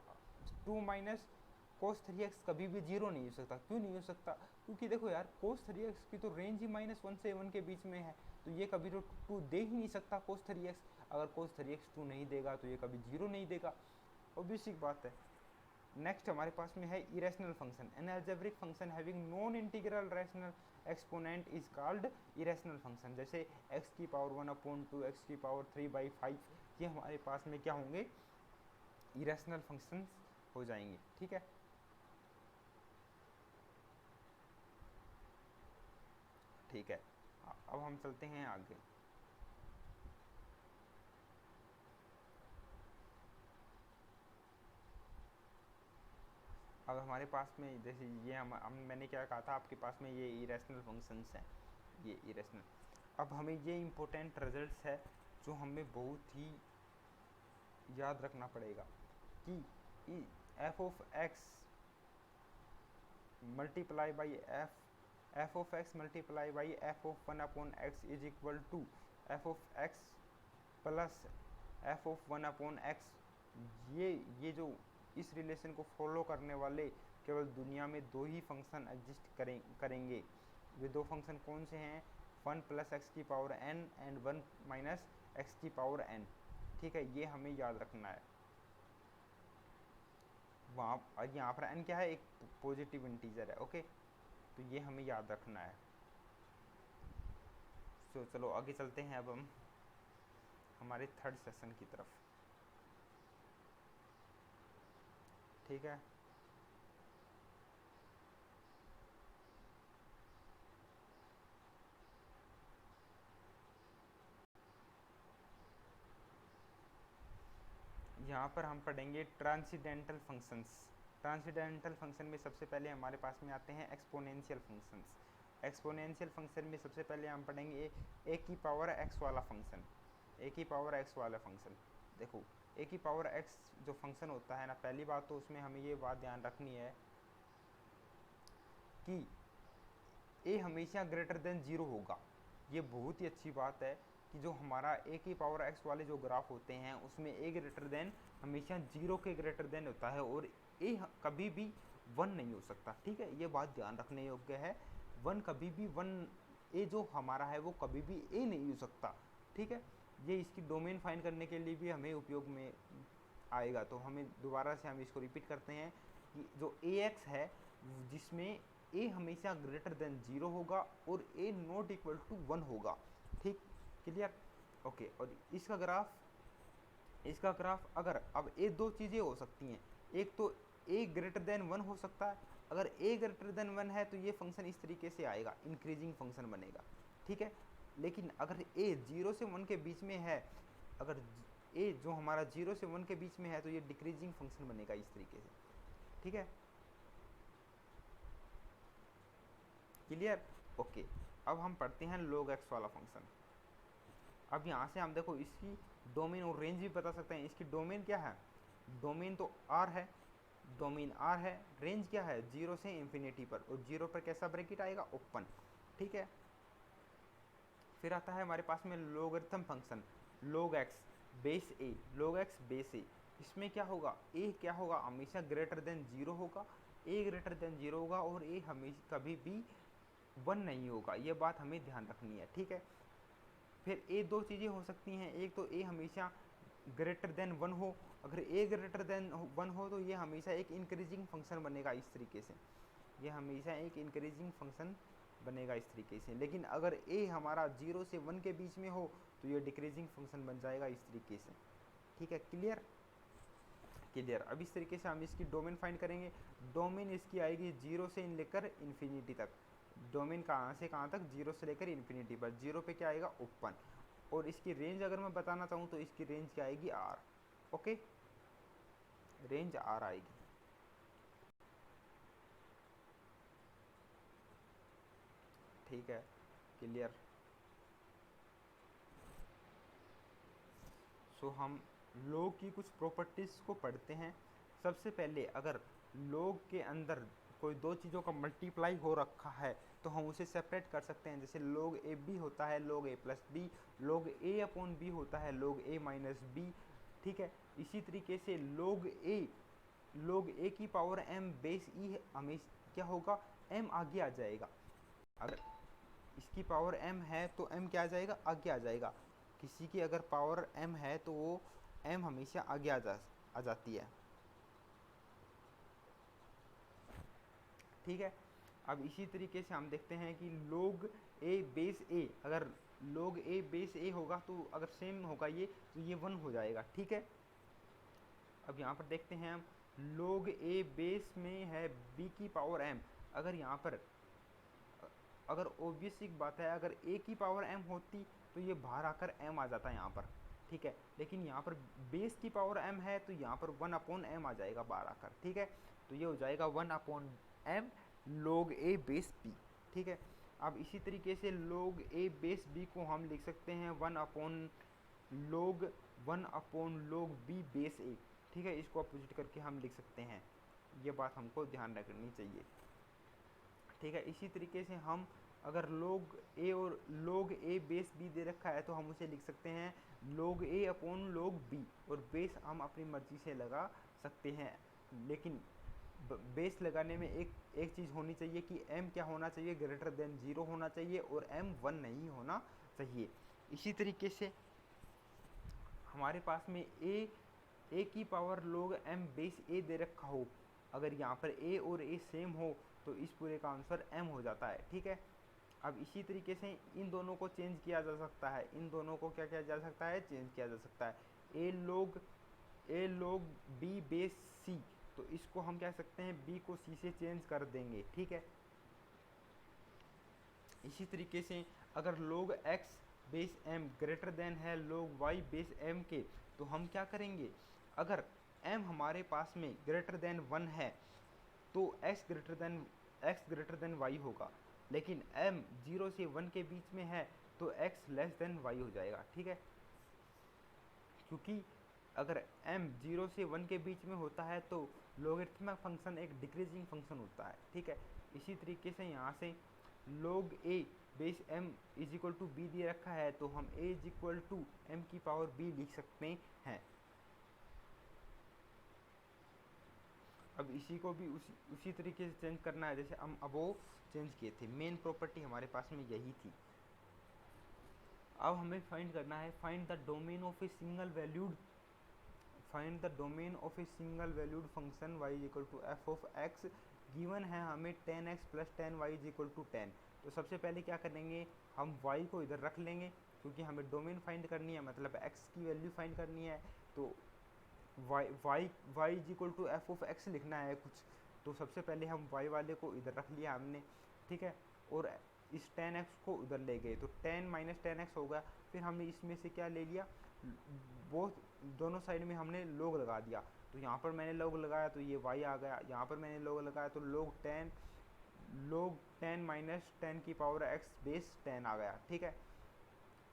2 माइनस कोस 3x कभी भी 0 नहीं हो सकता। क्यों नहीं हो सकता, क्योंकि देखो यार कोस 3x की तो रेंज ही -1 से 1 के बीच में है, तो ये कभी तो 2 दे ही नहीं सकता कोस 3x। अगर कोस 3x 2 नहीं देगा तो ये कभी 0 नहीं देगा, ऑब्वियस बात है। नेक्स्ट हमारे पास में है irrational function. N algebraic function having non integral rational exponent is called irrational function. जैसे x की पावर 1/2, x की पावर 3/5, ये हमारे पास में क्या होंगे, इरेशनल फंक्शंस हो जाएंगे। ठीक है, ठीक है, अब हम चलते हैं आगे। अब हमारे पास में जैसे ये हम मैंने क्या कहा था आपके पास में, ये इरेशनल फंक्शंस हैं, ये इरेशनल। अब हमें ये इम्पोर्टेंट रिजल्ट्स है जो हमें बहुत ही याद रखना पड़ेगा कि f of x multiply by f of x multiply by f of 1/x is equal to f of x plus f of 1/x। ये जो इस रिलेशन को फॉलो करने वाले केवल दुनिया में 2 ही फंक्शन एग्जिस्ट करेंगे। वे 2 फंक्शन कौन से हैं, 1 प्लस एक्स की power n and 1 minus x की पावर n। ठीक है, ये हमें याद रखना है। वहाँ यहाँ पर n क्या है, एक पॉजिटिव इंटीजर है। ओके, तो ये हमें याद रखना है। तो चलो आगे चलते हैं अब हम हमारे थर्ड सेशन की तरफ। ठीक है, यहाँ पर हम पढ़ेंगे ट्रांसीडेंटल फंक्शंस। ट्रांसीडेंटल फंक्शन में सबसे पहले हमारे पास में आते हैं एक्सपोनेंशियल फंक्शंस। एक्सपोनेंशियल फंक्शन में सबसे पहले हम पढ़ेंगे ए की पावर एक्स वाला फंक्शन। ए की पावर एक्स वाला फंक्शन, देखो ए की पावर एक्स जो फंक्शन होता है ना, पहली बात तो उसमें हमें ये बात ध्यान रखनी है कि ए हमेशा ग्रेटर देन 0 होगा। ये बहुत ही अच्छी बात है कि जो हमारा ए की पावर एक्स वाले जो ग्राफ होते हैं उसमें ए ग्रेटर देन हमेशा 0 के ग्रेटर देन होता है, और ए कभी भी 1 नहीं हो सकता। ठीक है, ये बात ध्यान रखने योग्य है। 1 कभी भी 1, ए जो हमारा है वो कभी भी ए नहीं हो सकता। ठीक है, ये इसकी डोमेन फाइंड करने के लिए भी हमें उपयोग में आएगा। तो हमें दोबारा से हम इसको रिपीट करते हैं कि जो ए एक्स है जिसमें ए हमेशा ग्रेटर देन 0 होगा और ए नॉट इक्वल टू 1 होगा। ठीक, क्लियर, ओके। और इसका ग्राफ अगर, अब ये 2 चीज़ें हो सकती हैं, एक तो ए ग्रेटर देन 1 हो सकता है। अगर ए ग्रेटर देन 1 है तो ये फंक्शन इस तरीके से आएगा, इंक्रीजिंग फंक्शन बनेगा। ठीक है, लेकिन अगर ए 0 से 1 के बीच में है, अगर ए जो हमारा 0 से 1 के बीच में है तो ये डिक्रीजिंग फंक्शन बनेगा इस तरीके से। ठीक है, क्लियर, ओके। अब हम पढ़ते हैं log x वाला फंक्शन। अब यहाँ से हम देखो इसकी डोमेन और रेंज भी बता सकते हैं। इसकी डोमेन क्या है, डोमेन तो r है, डोमेन आर है, रेंज क्या है 0 से इन्फिनिटी पर, और 0 पर कैसा ब्रैकेट आएगा, ओपन, ठीक है। फिर आता है हमारे पास में logarithm function, log x base a, log x base a। इसमें क्या होगा, a क्या होगा, हमेशा ग्रेटर देन 0 होगा, a ग्रेटर देन 0 होगा, और a हमेशा कभी भी 1 नहीं होगा, ये बात हमें ध्यान रखनी है, ठीक है। फिर a दो चीज़ें हो सकती हैं, एक तो a हमेशा ग्रेटर देन 1 हो, अगर a ग्रेटर देन 1 हो तो ये हमेशा एक इंक्रीजिंग फंक्शन बनेगा इस तरीके से, ये हमेशा एक इंक्रीजिंग फंक्शन बनेगा इस तरीके से। लेकिन अगर a हमारा 0 से 1 के बीच में हो तो ये डिक्रीजिंग फंक्शन बन जाएगा इस तरीके से, ठीक है। Clear clear. अब इस तरीके से हम इसकी डोमेन फाइंड करेंगे। डोमेन इसकी आएगी 0 से लेकर इन्फिनिटी तक। डोमेन कहाँ से कहाँ तक, 0 से लेकर इन्फिनिटी पर। 0 पे क्या आएगा, ओपन। और इसकी रेंज अगर मैं बताना चाहूँ तो इसकी रेंज क्या आएगी, आर। ओके, रेंज आर आएगी। ठीक है, क्लियर। सो हम लोग की कुछ प्रॉपर्टीज़ को पढ़ते हैं। सबसे पहले अगर लोग के अंदर कोई दो चीज़ों का मल्टीप्लाई हो रखा है तो हम उसे सेपरेट कर सकते हैं। जैसे लोग ए बी होता है लोग ए प्लस बी, लोग ए अपॉन बी होता है लोग ए माइनस बी, ठीक है। इसी तरीके से लोग ए की पावर एम बेस ई हमेशा क्या होगा, एम आगे आ जाएगा। अगर इसकी पावर m है तो m क्या आ जाएगा, आगे आ जाएगा। किसी की अगर पावर m है तो वो m हमेशा आगे आ जाती है, ठीक है। अब इसी तरीके से हम देखते हैं कि log a बेस a, अगर log a बेस a होगा तो अगर सेम होगा ये तो ये 1 हो जाएगा, ठीक है। अब यहाँ पर देखते हैं हम log a बेस में है b की पावर m। अगर यहाँ पर अगर ऑब्वियस एक बात है, अगर a की पावर m होती तो ये बाहर आकर m आ जाता है यहाँ पर, ठीक है। लेकिन यहाँ पर बेस की पावर m है तो यहाँ पर 1 अपॉन m आ जाएगा बाहर आकर, ठीक है। तो ये हो जाएगा 1 upon m log a base b, ठीक है। अब इसी तरीके से log a बेस b को हम लिख सकते हैं 1 upon log b base a, ठीक है। इसको अपोजिट करके हम लिख सकते हैं, ये बात हमको ध्यान रखनी चाहिए, ठीक है। इसी तरीके से हम अगर log a बेस b दे रखा है तो हम उसे लिख सकते हैं log a upon log b, और बेस हम अपनी मर्जी से लगा सकते हैं। लेकिन बेस लगाने में एक चीज़ होनी चाहिए कि m क्या होना चाहिए, ग्रेटर देन 0 होना चाहिए, और m 1 नहीं होना चाहिए। इसी तरीके से हमारे पास में a की power log m base a दे रखा हो, अगर यहाँ पर a और a सेम हो तो इस पूरे का आंसर m हो जाता है, ठीक है। अब इसी तरीके से इन दोनों को चेंज किया जा सकता है, इन दोनों को क्या किया जा सकता है, चेंज किया जा सकता है। a log b base c, तो इसको हम कह सकते हैं b को c से चेंज कर देंगे, ठीक है। इसी तरीके से अगर log x base m greater than है log y बेस m के, तो हम क्या करेंगे, अगर m हमारे पास में ग्रेटर देन 1 है तो x ग्रेटर देन y होगा। लेकिन m 0 से 1 के बीच में है तो x लेस देन y हो जाएगा, ठीक है। क्योंकि अगर m 0 से 1 के बीच में होता है तो लोगरिथमिक फंक्शन एक डिक्रीजिंग फंक्शन होता है, ठीक है। इसी तरीके से यहाँ से log a base m is equal to B दे रखा है तो हम a is equal to m की पावर b लिख सकते हैं। अब इसी को भी उसी तरीके से चेंज करना है जैसे हम अबोव चेंज किए थे। मेन प्रॉपर्टी हमारे पास में यही थी। अब हमें फाइंड करना है, find the domain of a single valued function y is equal to f of x। Given है हमें 10x plus 10y is equal to 10। तो सबसे पहले क्या करेंगे, हम y को इधर रख लेंगे क्योंकि हमें डोमेन फाइंड करनी है, मतलब x की वैल्यू फाइंड करनी है। तो y is equal to f of x लिखना है कुछ, तो सबसे पहले हम y वाले को इधर रख लिया हमने, ठीक है। और इस 10x को उधर ले गए तो 10 माइनस 10x होगा। फिर हमने इसमें से क्या ले लिया, वो दोनों साइड में हमने log लगा दिया। तो यहाँ पर मैंने log लगाया तो ये y आ गया, यहाँ पर मैंने log लगाया तो log 10 माइनस 10 की पावर x बेस 10 आ गया, ठीक है।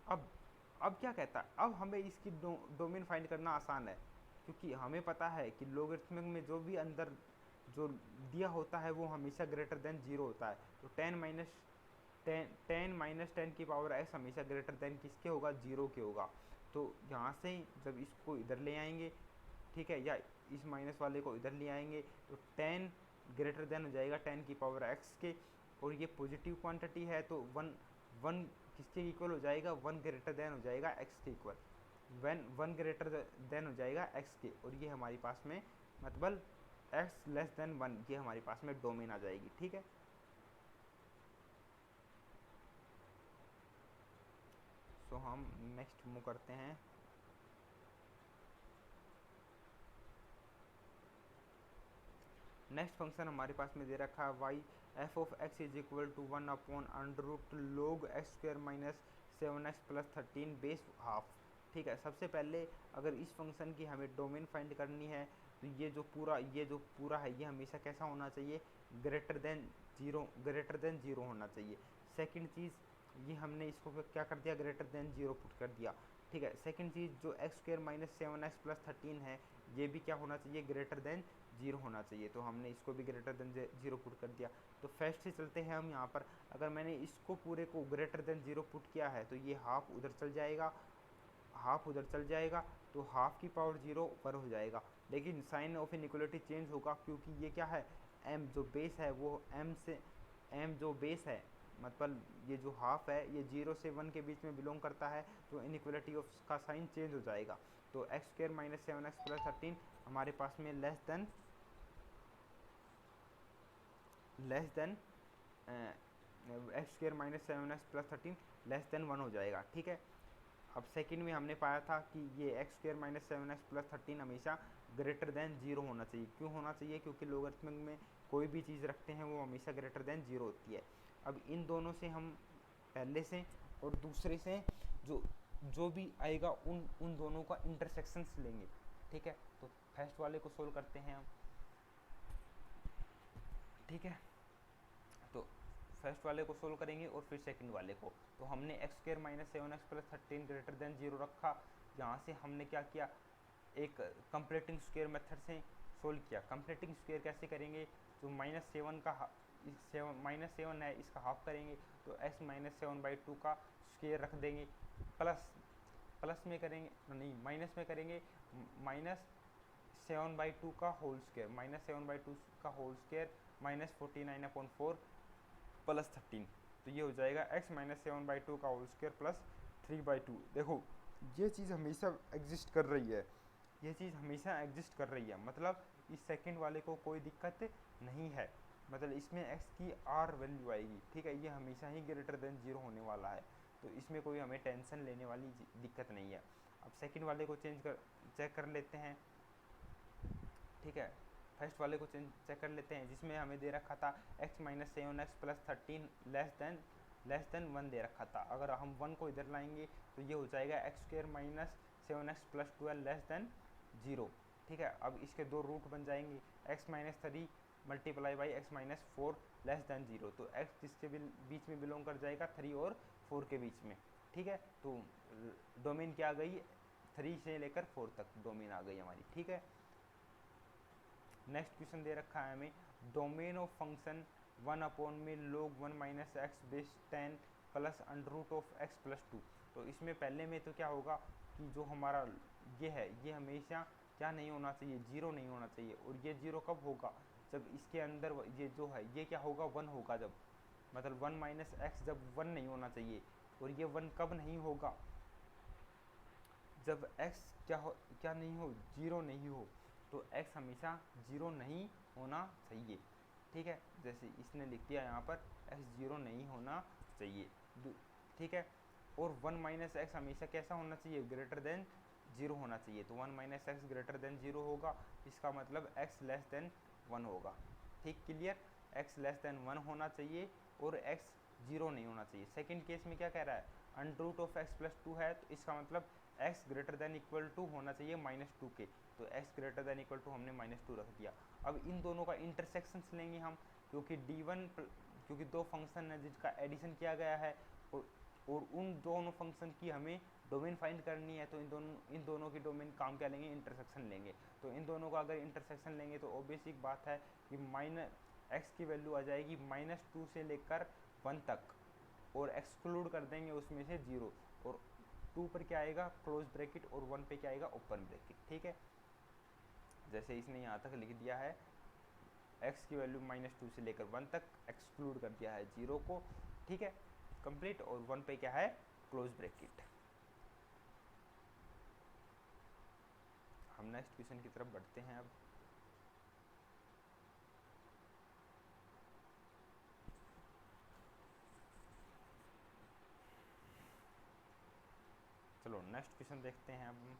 अब क्या कहता है, अब हमें इसकी डोमेन फाइंड करना आसान है क्योंकि हमें पता है कि लोगरिथमिक में जो भी अंदर जो दिया होता है वो हमेशा ग्रेटर देन 0 होता है। तो 10 माइनस 10 की पावर x हमेशा ग्रेटर देन किसके होगा, 0 के होगा। तो यहाँ से जब इसको इधर ले आएंगे, ठीक है, या इस माइनस वाले को इधर ले आएंगे तो 10 ग्रेटर देन हो जाएगा 10 की पावर x के, और ये पॉजिटिव क्वांटिटी है तो 1 किसके इक्वल हो जाएगा, 1 ग्रेटर देन हो जाएगा x के इक्वल, 1 ग्रेटर देन हो जाएगा x के, और ये हमारे पास में मतलब x लेस देन 1 ये हमारे पास में डोमेन आ जाएगी। ठीक है, तो हम नेक्स्ट मूव करते हैं। नेक्स्ट फंक्शन हमारे पास में दे रखा है y f of x is equal to 1 upon under root log x square minus 7x plus 13 base half. ठीक है, सबसे पहले अगर इस फंक्शन की हमें डोमेन फाइंड करनी है तो ये जो पूरा है ये हमेशा कैसा होना चाहिए, ग्रेटर देन जीरो होना चाहिए। सेकंड चीज़, ये हमने इसको क्या कर दिया, ग्रेटर देन 0 पुट कर दिया। ठीक है, सेकंड चीज़ जो x square minus 7x plus 13 है ये भी क्या होना चाहिए, ग्रेटर देन 0 होना चाहिए। तो हमने इसको भी ग्रेटर देन 0 पुट कर दिया। तो फर्स्ट से चलते हैं हम यहाँ पर, अगर मैंने इसको पूरे को ग्रेटर देन 0 पुट किया है तो ये हाफ उधर चल जाएगा, तो हाफ की पावर 0 ऊपर हो जाएगा। लेकिन साइन ऑफ इनइक्वालिटी चेंज होगा क्योंकि ये क्या है, m जो बेस है वो m जो बेस है मतलब ये जो हाफ है ये 0 से 1 के बीच में बिलोंग करता है, तो इनइक्वालिटी ऑफ का साइन चेंज हो जाएगा। तो x square minus 7x plus 13 हमारे पास में less than x square minus 7x plus 13 less than 1 हो जाएगा। ठीक है, अब सेकंड में हमने पाया था कि ये x square minus 7x plus 13 हमेशा ग्रेटर देन 0 होना चाहिए। क्यों होना चाहिए, क्योंकि लोगरिथमिक में कोई भी चीज़ रखते हैं वो हमेशा ग्रेटर देन 0 होती है। अब इन दोनों से हम पहले से और दूसरे से जो भी आएगा उन दोनों का इंटरसेक्शंस लेंगे। ठीक है, तो फर्स्ट वाले को सोल्व करते हैं हम। ठीक है, तो फर्स्ट वाले को सोल्व करेंगे और फिर सेकंड वाले को। तो हमने x square minus 7x plus 13 greater than 0 रखा। यहाँ से हमने क्या किया, एक कंप्लीटिंग स्क्वायर मेथड से सोल्व किया। कंप्लीटिंग स्क्वायर कैसे करेंगे, जो माइनस 7 है इसका हाफ करेंगे तो x माइनस 7/2 का स्क्वायर रख देंगे, प्लस में करेंगे नहीं माइनस में करेंगे माइनस 7/2 का होल स्क्वायर, माइनस 7/2 का होल स्क्वायर माइनस 49/4 प्लस 13। तो ये हो जाएगा x माइनस 7/2 का होल स्क्वायर प्लस 3/2। देखो ये चीज़ हमेशा एग्जिस्ट कर रही है, मतलब इस सेकंड वाले को कोई दिक्कत नहीं है, मतलब इसमें x की r वैल्यू आएगी। ठीक है, ये हमेशा ही ग्रेटर देन 0 होने वाला है, तो इसमें कोई हमें टेंशन लेने वाली दिक्कत नहीं है। अब सेकंड वाले को चेक कर लेते हैं। ठीक है, फर्स्ट वाले को चेक कर लेते हैं, जिसमें हमें दे रखा था x minus 7x plus 13 less than 1 दे रखा था। अगर हम 1 को इधर लाएंगे तो ये हो जाएगा x square minus 7x plus 12 less than 0। ठीक है, अब इसके दो रूट बन जाएंगे, x minus 3 multiply by x minus 4 less than 0। तो x किसके बीच में बिलोंग कर जाएगा, 3 और 4 के बीच में। ठीक है, तो डोमेन क्या आ गई, 3 से लेकर 4 तक डोमेन आ गई हमारी। ठीक है, नेक्स्ट क्वेश्चन दे रखा है हमें, डोमेन ऑफ फंक्शन 1 अपॉन में log 1 minus x base 10 plus under root of x plus 2। तो इसमें पहले में तो क्या होगा कि जो हमारा ये है ये हमेशा क्या नहीं होना चाहिए, 0 नहीं होना चाहिए। और ये 0 कब होगा, जब इसके अंदर ये जो है ये क्या होगा, 1 होगा। जब मतलब 1 माइनस एक्स जब 1 नहीं होना चाहिए, और ये 1 कब नहीं होगा, जब x क्या नहीं हो, 0 नहीं हो। तो x हमेशा 0 नहीं होना चाहिए। ठीक है, जैसे इसने लिख दिया यहाँ पर x 0 नहीं होना चाहिए। ठीक है, और 1 माइनस एक्स हमेशा कैसा होना चाहिए, ग्रेटर देन 0 होना चाहिए। तो 1 माइनस एक्स ग्रेटर देन 0 होगा, इसका मतलब x लेस देन 1 होगा। ठीक, क्लियर, x लेस देन 1 होना चाहिए और x 0 नहीं होना चाहिए। सेकंड केस में क्या कह रहा है, under root of x plus 2 है, तो इसका मतलब x greater than equal to होना चाहिए -2 के। तो x greater than equal to हमने -2 रख दिया। अब इन दोनों का इंटरसेक्शंस लेंगे हम, क्योंकि दो फंक्शन है जिसका एडिशन किया गया है, और उन दोनों फंक्शन की हमें डोमेन फाइंड करनी है तो इन दोनों की डोमेन काम क्या लेंगे, इंटरसेक्शन लेंगे। तो इन दोनों का अगर इंटरसेक्शन लेंगे तो ऑब्वियस एक बात है कि एक्स की वैल्यू आ जाएगी -2 से लेकर 1 तक, और एक्सक्लूड कर देंगे उसमें से 0, और 2 पर क्या आएगा, क्लोज ब्रैकेट, और 1 पे क्या आएगा, ओपन ब्रैकेट। ठीक है, जैसे इसने यहाँ तक लिख दिया है x की वैल्यू -2 से लेकर 1 तक, एक्सक्लूड कर दिया है 0 को। ठीक है, कंप्लीट, और 1 पे क्या है, क्लोज ब्रैकेट। हम नेक्स्ट क्वेश्चन की तरफ बढ़ते हैं अब। चलो नेक्स्ट क्वेश्चन देखते हैं अब हम।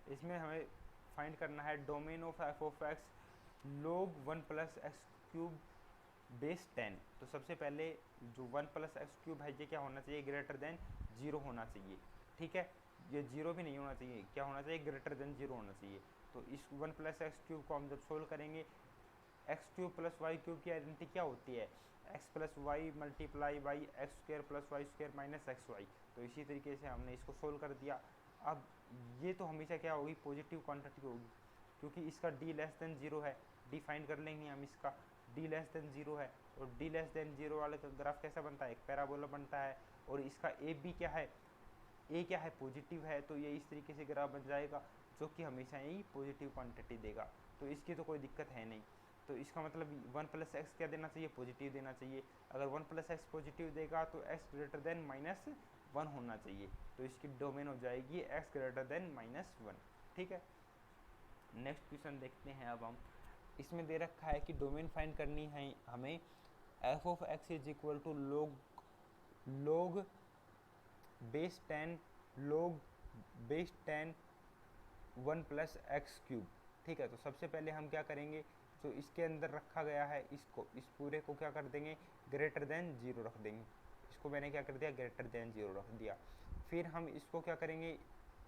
इसमें हमें फाइंड करना है domain of F of x log 1 + x³ base 10। तो सबसे पहले जो 1 + x³ है ये क्या होना चाहिए, ग्रेटर देन 0 होना चाहिए। ठीक है, ये 0 भी नहीं होना चाहिए, क्या होना चाहिए, ग्रेटर देन 0 होना चाहिए। तो इस 1 + x³ को हम जब सोल्व करेंगे, x³ + y³ की आइडेंटिटी क्या होती है, x + y × x² + y² - xy। तो इसी तरीके से हमने इसको सोल्व कर दिया। अब ये तो हमेशा क्या होगी, पॉजिटिव क्वांटिटी होगी, क्योंकि इसका d<0 है, डिफाइन कर लेंगे हम इसका, d<0 है, और d<0 वाले का ग्राफ कैसा बनता है, एक पैराबोला बनता है, और इसका ए बी क्या है, ए क्या है, पॉजिटिव है, तो ये इस तरीके से ग्राफ बन जाएगा, जो कि हमेशा ही पॉजिटिव क्वांटिटी देगा। तो इसकी तो कोई दिक्कत है नहीं। तो इसका मतलब 1 + x क्या देना चाहिए, पॉजिटिव देना चाहिए। अगर 1 + x पॉजिटिव देगा तो x ग्रेटर देन -1 होना चाहिए। तो इसकी डोमेन हो जाएगी x ग्रेटर देन -1। ठीक है, नेक्स्ट क्वेश्चन देखते हैं अब हम। इसमें दे रखा है कि डोमेन फाइंड करनी है हमें f of x = log base 10 log base 10 1 + x³। ठीक है, तो सबसे पहले हम क्या करेंगे, जो इसके अंदर रखा गया है इसको, इस पूरे को क्या कर देंगे, ग्रेटर देन 0 रख देंगे। इसको मैंने क्या कर दिया, ग्रेटर देन 0 रख दिया। फिर हम इसको क्या करेंगे,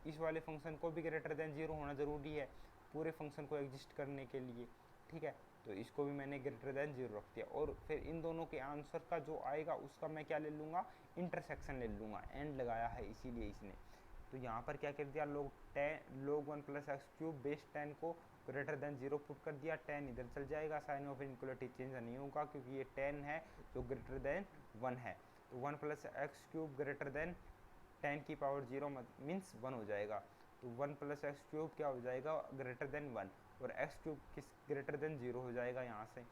इस वाले फंक्शन को भी ग्रेटर देन 0 होना ज़रूरी है पूरे फंक्शन को एग्जिस्ट करने के लिए। ठीक है, तो इसको भी मैंने ग्रेटर देन 0 रख दिया, और फिर इन दोनों के आंसर का जो आएगा उसका मैं क्या ले लूँगा, इंटरसेक्शन ले लूँगा। एंड लगाया है इसीलिए इसने। तो यहाँ पर क्या कर दिया, log 1 + x³ बेस 10 को ग्रेटर देन 0 पुट कर दिया। 10 इधर चल जाएगा, साइन ऑफ इनइक्वालिटी चेंज नहीं होगा, क्योंकि ये 10 है जो ग्रेटर देन 1 है। तो 1 + x³ ग्रेटर देन 10 की पावर 0 मीन्स 1 हो जाएगा। तो 1 + x³ क्या हो जाएगा, ग्रेटर देन 1, और x³ किस ग्रेटर देन 0 हो जाएगा यहाँ से।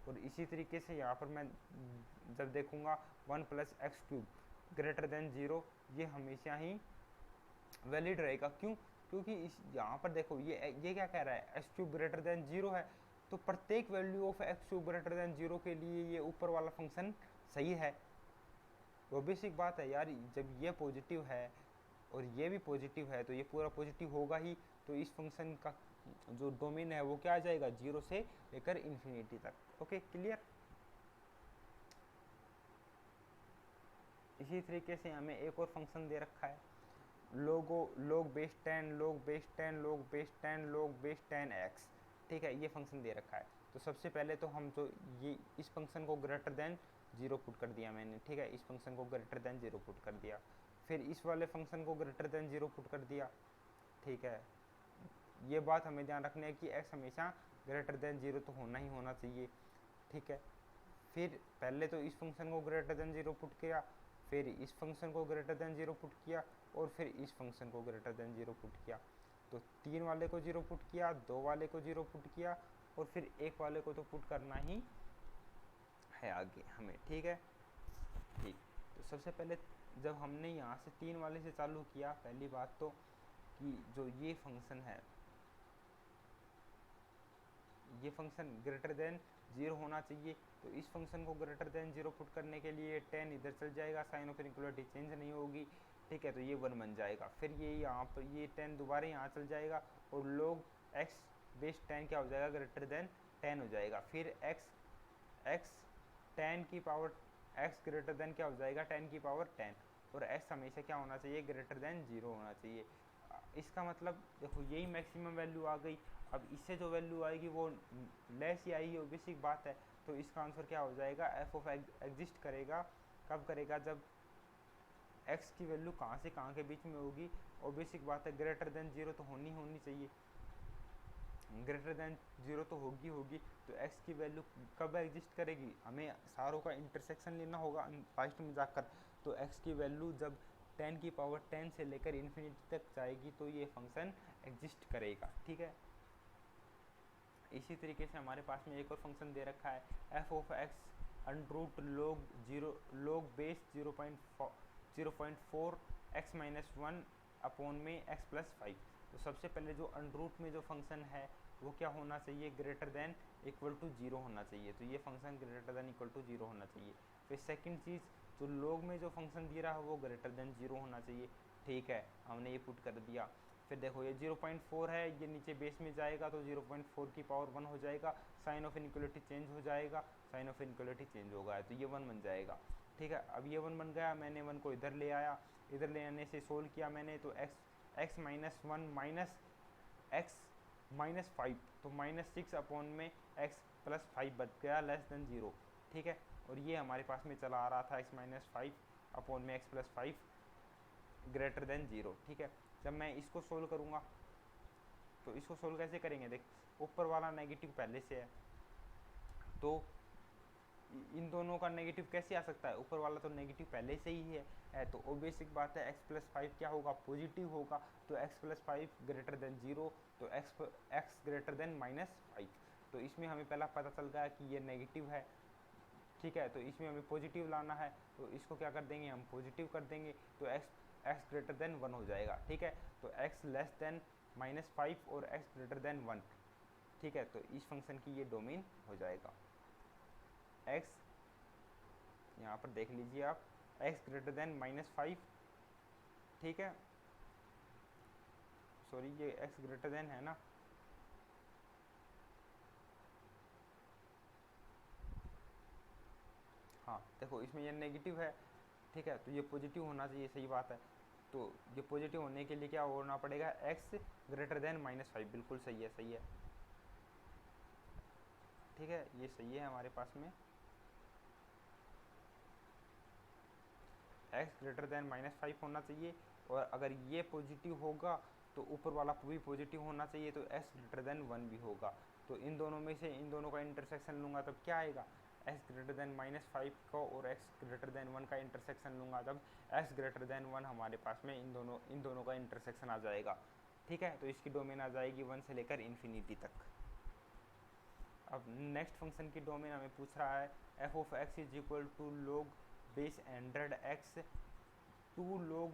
और इसी तरीके से यहाँ पर मैं जब देखूँगा 1 + x³ ग्रेटर देन 0, ये हमेशा ही वैलिड रहेगा। क्यों, क्योंकि इस यहाँ पर देखो ये क्या कह रहा है, x³ ग्रेटर देन 0 है, तो प्रत्येक value of x³ greater than 0 के लिए ये ऊपर वाला फंक्शन सही है। वो बेसिक बात है यार, जब ये पॉजिटिव है और ये भी पॉजिटिव है तो ये पूरा पॉजिटिव होगा ही। तो इस फंक्शन का जो डोमेन है वो क्या आ जाएगा, 0 से लेकर इन्फिनिटी तक। Okay, clear. इसी तरीके से हमें एक और फंक्शन दे रखा है, log base 10 log base 10 log base 10 log base 10x। ठीक है, ये फंक्शन दे रखा है। तो सबसे पहले तो हम जो ये इस फंक्शन को ग्रेटर देन 0 पुट कर दिया मैंने। ठीक है, इस फंक्शन को ग्रेटर देन 0 पुट कर दिया, फिर इस वाले फंक्शन को ग्रेटर देन 0 पुट कर दिया। ठीक है, ये बात हमें ध्यान रखना है कि x हमेशा ग्रेटर देन 0 तो होना ही होना चाहिए। ठीक है, फिर पहले तो इस फंक्शन को ग्रेटर देन 0 पुट किया, फिर इस फंक्शन को ग्रेटर देन 0 पुट किया, और फिर इस फंक्शन को ग्रेटर देन 0 पुट किया। तो 3 वाले को 0 पुट किया, 2 वाले को 0 पुट किया, और फिर 1 वाले को तो पुट करना ही है आगे हमें। ठीक है, ठीक। तो सबसे पहले जब हमने यहाँ से 3 वाले से चालू किया, पहली बात तो कि जो ये फंक्शन है, ये फंक्शन ग्रेटर देन 0 होना चाहिए। तो इस फंक्शन को ग्रेटर देन 0 पुट करने के लिए 10 इधर चल जाएगा, साइन ऑफ इनइक्वालिटी चेंज नहीं होगी। ठीक है, तो ये 1 बन जाएगा। फिर ये यहाँ पर ये 10 दोबारा यहाँ चल जाएगा, और log x बेस 10 क्या हो जाएगा, ग्रेटर देन 10 हो जाएगा। फिर x 10 की पावर x ग्रेटर देन क्या हो जाएगा, 10 की पावर 10, और x हमेशा क्या होना चाहिए, ग्रेटर देन 0 होना चाहिए। इसका मतलब देखो यही मैक्सिमम वैल्यू आ गई। अब इससे जो वैल्यू आएगी वो लेस ही आएगी, बेसिक बात है। तो तो इसका आंसर क्या हो जाएगा, एफ ऑफ एग्जिस्ट करेगा, कब करेगा, जब x की वैल्यू कहाँ से कहाँ के बीच में होगी, और बेसिक बात है ग्रेटर देन 0 तो होनी चाहिए, ग्रेटर देन 0 तो होगी, तो x की वैल्यू कब एग्जिस्ट करेगी, हमें सारों का इंटरसेक्शन लेना होगा लास्ट में जाकर, तो x की वैल्यू जब 10 की पावर 10 से लेकर इन्फिनिटी तक जाएगी तो ये फंक्शन एग्जिस्ट करेगा। ठीक है, इसी तरीके से हमारे पास में एक और फंक्शन दे रखा है f of x under root log base 0.4 x minus 1 upon में x प्लस 5। तो सबसे पहले जो अंडरूट में जो फंक्शन है वो क्या होना चाहिए, ग्रेटर देन इक्वल टू 0 होना चाहिए, तो ये function greater than equal to 0 होना चाहिए। फिर सेकंड चीज़, जो log में जो फंक्शन दिया रहा है वो ग्रेटर देन 0 होना चाहिए। ठीक है, हमने ये पुट कर दिया। फिर देखो ये 0.4 है, ये नीचे बेस में जाएगा तो 0.4 की पावर 1 हो जाएगा, साइन ऑफ इनइक्वालिटी चेंज हो जाएगा, साइन ऑफ इनइक्वालिटी चेंज होगा तो ये 1 बन जाएगा। ठीक है, अब ये 1 बन गया, मैंने 1 को इधर ले आया, इधर ले आने से सोल्व किया मैंने, तो x minus 1 minus x minus 5, तो माइनस 6 अपॉन में x प्लस 5 बच गया लेस देन 0। ठीक है, और ये हमारे पास में चला आ रहा था x माइनस 5 अपॉन में x प्लस 5 ग्रेटर देन 0। ठीक है, जब मैं इसको सोल्व करूँगा तो इसको सोल्व कैसे करेंगे, देख ऊपर वाला नेगेटिव पहले से है तो इन दोनों का नेगेटिव कैसे आ सकता है, ऊपर वाला तो नेगेटिव पहले से ही है तो वो बेसिक बात है x प्लस 5 क्या होगा, पॉजिटिव होगा, तो x प्लस 5 ग्रेटर देन 0, तो x ग्रेटर देन माइनस 5। तो इसमें हमें पहला पता चल गया कि ये नेगेटिव है। ठीक है, तो इसमें हमें पॉजिटिव लाना है, तो इसको क्या कर देंगे, हम पॉजिटिव कर देंगे, तो x ग्रेटर देन 1 हो जाएगा। ठीक है, तो x लेस देन माइनस 5 और x ग्रेटर देन 1। ठीक है, तो इस फंक्शन की ये डोमेन हो जाएगा। x यहाँ पर देख लीजिए आप, x ग्रेटर देन माइनस 5। ठीक है, सॉरी ये x ग्रेटर देन है ना, हाँ देखो इसमें ये नेगेटिव है। ठीक है, तो ये पॉजिटिव होना चाहिए, सही बात है, तो ये पॉजिटिव होने के लिए क्या होना पड़ेगा, x ग्रेटर देन माइनस 5, बिल्कुल सही है, सही है। ठीक है, ये सही है हमारे पास में, x ग्रेटर देन माइनस 5 होना चाहिए, और अगर ये पॉजिटिव होगा तो ऊपर वाला भी पॉजिटिव होना चाहिए, तो x ग्रेटर देन 1 भी होगा। तो इन दोनों में से इन दोनों का इंटरसेक्शन लूँगा तब क्या आएगा, x ग्रेटर देन माइनस 5 का और x ग्रेटर देन 1 का इंटरसेक्शन लूँगा तब x ग्रेटर देन 1 हमारे पास में इन दोनों का इंटरसेक्शन आ जाएगा। ठीक है, तो इसकी डोमेन आ जाएगी 1 से लेकर इन्फिनिटी तक। अब नेक्स्ट फंक्शन की डोमेन हमें पूछ रहा है f of x is equal to log base 100x to log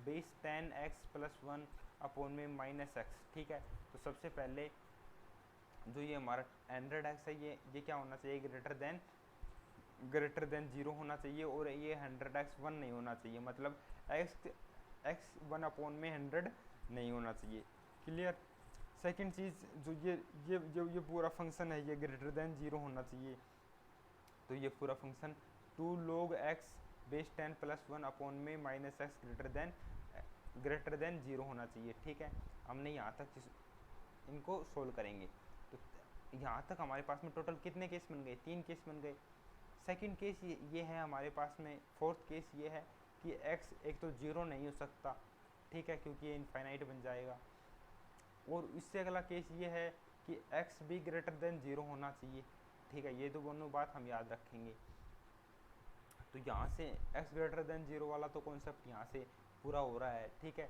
base 10x plus 1 upon में माइनस x। ठीक है, तो सबसे पहले जो ये हमारा 100x है ये क्या होना चाहिए, ग्रेटर देन 0 होना चाहिए, और ये 100x 1 नहीं होना चाहिए, मतलब x 1 अपॉन में 100 नहीं होना चाहिए। क्लियर। सेकंड चीज़, जो ये पूरा फंक्शन है ये ग्रेटर देन 0 होना चाहिए, तो ये पूरा function 2 log x base 10 plus 1 upon में माइनस x ग्रेटर देन 0 होना चाहिए। ठीक है, हमने यहाँ तक इनको सोल्व करेंगे, तो यहाँ तक हमारे पास में टोटल कितने केस बन गए, 3 केस बन गए। सेकंड केस ये है हमारे पास में, फोर्थ केस ये है कि x एक तो 0 नहीं हो सकता, ठीक है, क्योंकि ये इनफाइनाइट बन जाएगा, और इससे अगला केस ये है कि x भी ग्रेटर देन 0 होना चाहिए। ठीक है, ये तो दोनों बात हम याद रखेंगे। तो यहाँ से x ग्रेटर देन 0 वाला तो कॉन्सेप्ट यहाँ से पूरा हो रहा है। ठीक है,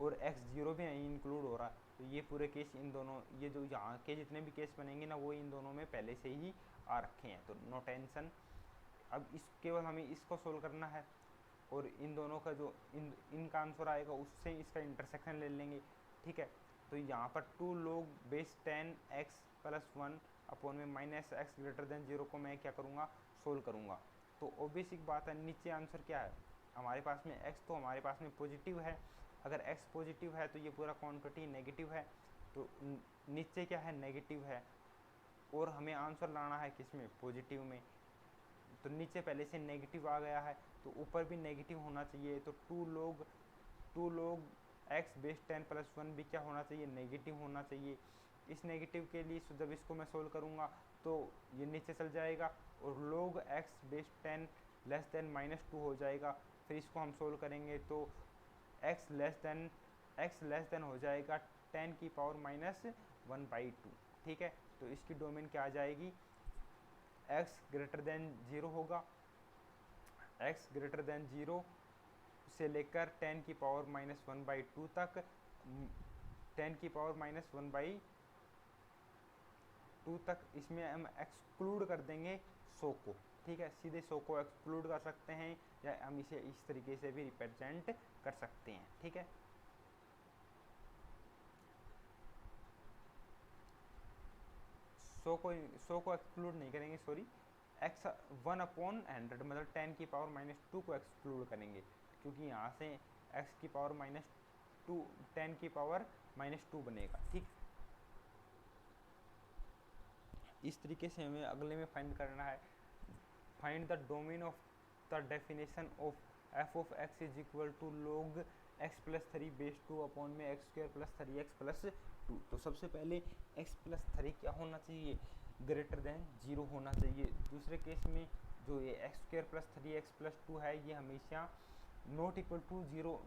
और x 0 भी नहीं इंक्लूड हो रहा है, तो ये पूरे केस इन दोनों, ये जो यहाँ के जितने भी केस बनेंगे ना वो इन दोनों में पहले से ही आ रखे हैं, तो नो टेंशन। अब इस केवल हमें इसको सोल्व करना है, और इन दोनों का जो इनका आंसर आएगा उससे इसका इंटरसेक्शन ले लेंगे। ठीक है, तो यहाँ पर 2 log base 10x plus 1 upon में माइनस x ग्रेटर देन 0 को मैं क्या करूँगा, सोल्व करूँगा। तो ऑब्वियस बात है, नीचे आंसर क्या है हमारे पास में, x तो हमारे पास में पॉजिटिव है, अगर x पॉजिटिव है तो ये पूरा क्वांटिटी नेगेटिव है, तो नीचे क्या है, नेगेटिव है, और हमें आंसर लाना है किस में, पॉजिटिव में, तो नीचे पहले से नेगेटिव आ गया है तो ऊपर भी नेगेटिव होना चाहिए, तो 2 log x बेस 10 प्लस 1 भी क्या होना चाहिए, नेगेटिव होना चाहिए। इस नेगेटिव के लिए जब इसको मैं सोल्व करूँगा तो ये नीचे चल जाएगा और log x base 10 less than -2 हो जाएगा। फिर इसको हम सोल्व करेंगे तो x लेस देन हो जाएगा 10 की पावर -1/2। ठीक है, तो इसकी डोमेन क्या आ जाएगी, x ग्रेटर देन 0 होगा, x ग्रेटर देन 0 से लेकर 10 की पावर -1/2 तक, 10 की पावर -1/2 तक इसमें हम एक्सक्लूड कर देंगे 100 को। ठीक है, सीधे 100 को एक्सक्लूड कर सकते हैं या हम इसे इस तरीके से भी रिप्रेजेंट कर सकते हैं। ठीक है, सौ को एक्सक्लूड नहीं करेंगे, सॉरी, x 1/100 मतलब 10 की पावर -2 को एक्सक्लूड करेंगे, क्योंकि यहाँ से x की पावर -2 10 की पावर -2 बनेगा। ठीक, इस तरीके से हमें अगले में फाइंड करना है, find the domain of the definition of f of x is equal to log x plus 3 base 2 upon में x square plus 3x plus 2। तो सबसे पहले x प्लस 3 क्या होना चाहिए, ग्रेटर देन 0 होना चाहिए। दूसरे केस में जो ये x square plus 3x plus 2 है ये हमेशा नॉट इक्वल टू 0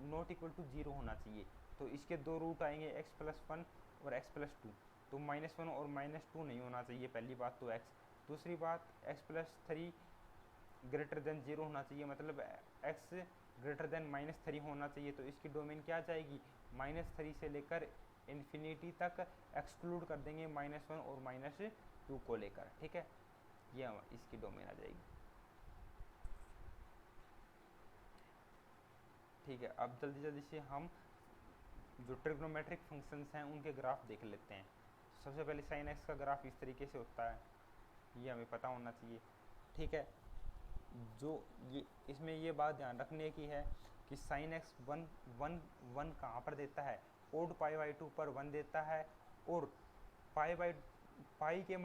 होना चाहिए। तो इसके दो रूट आएंगे, x प्लस 1 और x प्लस 2, तो -1 और -2 नहीं होना चाहिए, पहली बात तो x। दूसरी बात x प्लस 3 ग्रेटर देन 0 होना चाहिए, मतलब x ग्रेटर देन -3 होना चाहिए। तो इसकी डोमेन क्या आ जाएगी, -3 से लेकर इन्फिनिटी तक एक्सक्लूड कर देंगे -1 और -2 को लेकर। ठीक है, ये इसकी डोमेन आ जाएगी। ठीक है, अब जल्दी जल्दी से हम जो ट्रिग्नोमेट्रिक फंक्शंस हैं उनके ग्राफ देख लेते हैं। सबसे पहले साइन एक्स का ग्राफ इस तरीके से होता है, ये हमें पता होना चाहिए। ठीक है, जो ये इसमें ये बात ध्यान रखने की है कि साइन एक्स 1 कहाँ पर देता है, ओड π/2 पर 1 देता है, और पाई के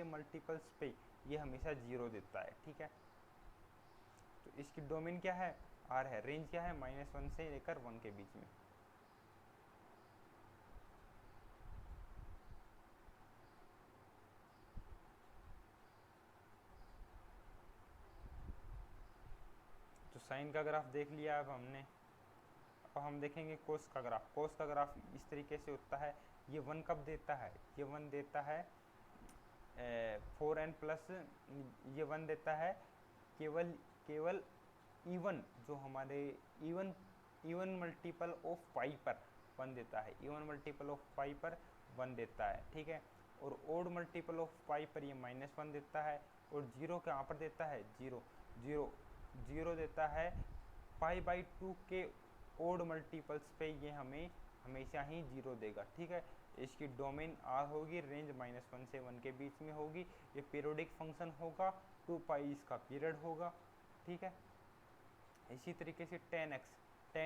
मल्टीपल्स पे ये हमेशा 0 देता है। ठीक है, तो इसकी डोमेन क्या है, r है, रेंज क्या है, -1 से लेकर 1 के बीच में। तो साइन का ग्राफ देख लिया अब हमने। अब हम देखेंगे कोस का ग्राफ। कोस का ग्राफ इस तरीके से होता है, ये 1 कब देता है, ये 1 देता है 4n प्लस, ये 1 देता है केवल इवन, जो हमारे इवन मल्टीपल ऑफ पाई पर 1 देता है, इवन मल्टीपल ऑफ पाई पर 1 देता है। ठीक है, और ओड मल्टीपल ऑफ पाई पर ये -1 देता है, और 0 कहाँ पर देता है, 0 देता है π/2 के ओड मल्टीपल्स पे, ये हमें हमेशा ही 0 देगा। ठीक है, इसकी डोमेन r होगी, रेंज -1 से 1 के बीच में होगी, ये पीरियोडिक फंक्शन होगा, 2π इसका पीरियड होगा। ठीक है, इसी तरीके से tan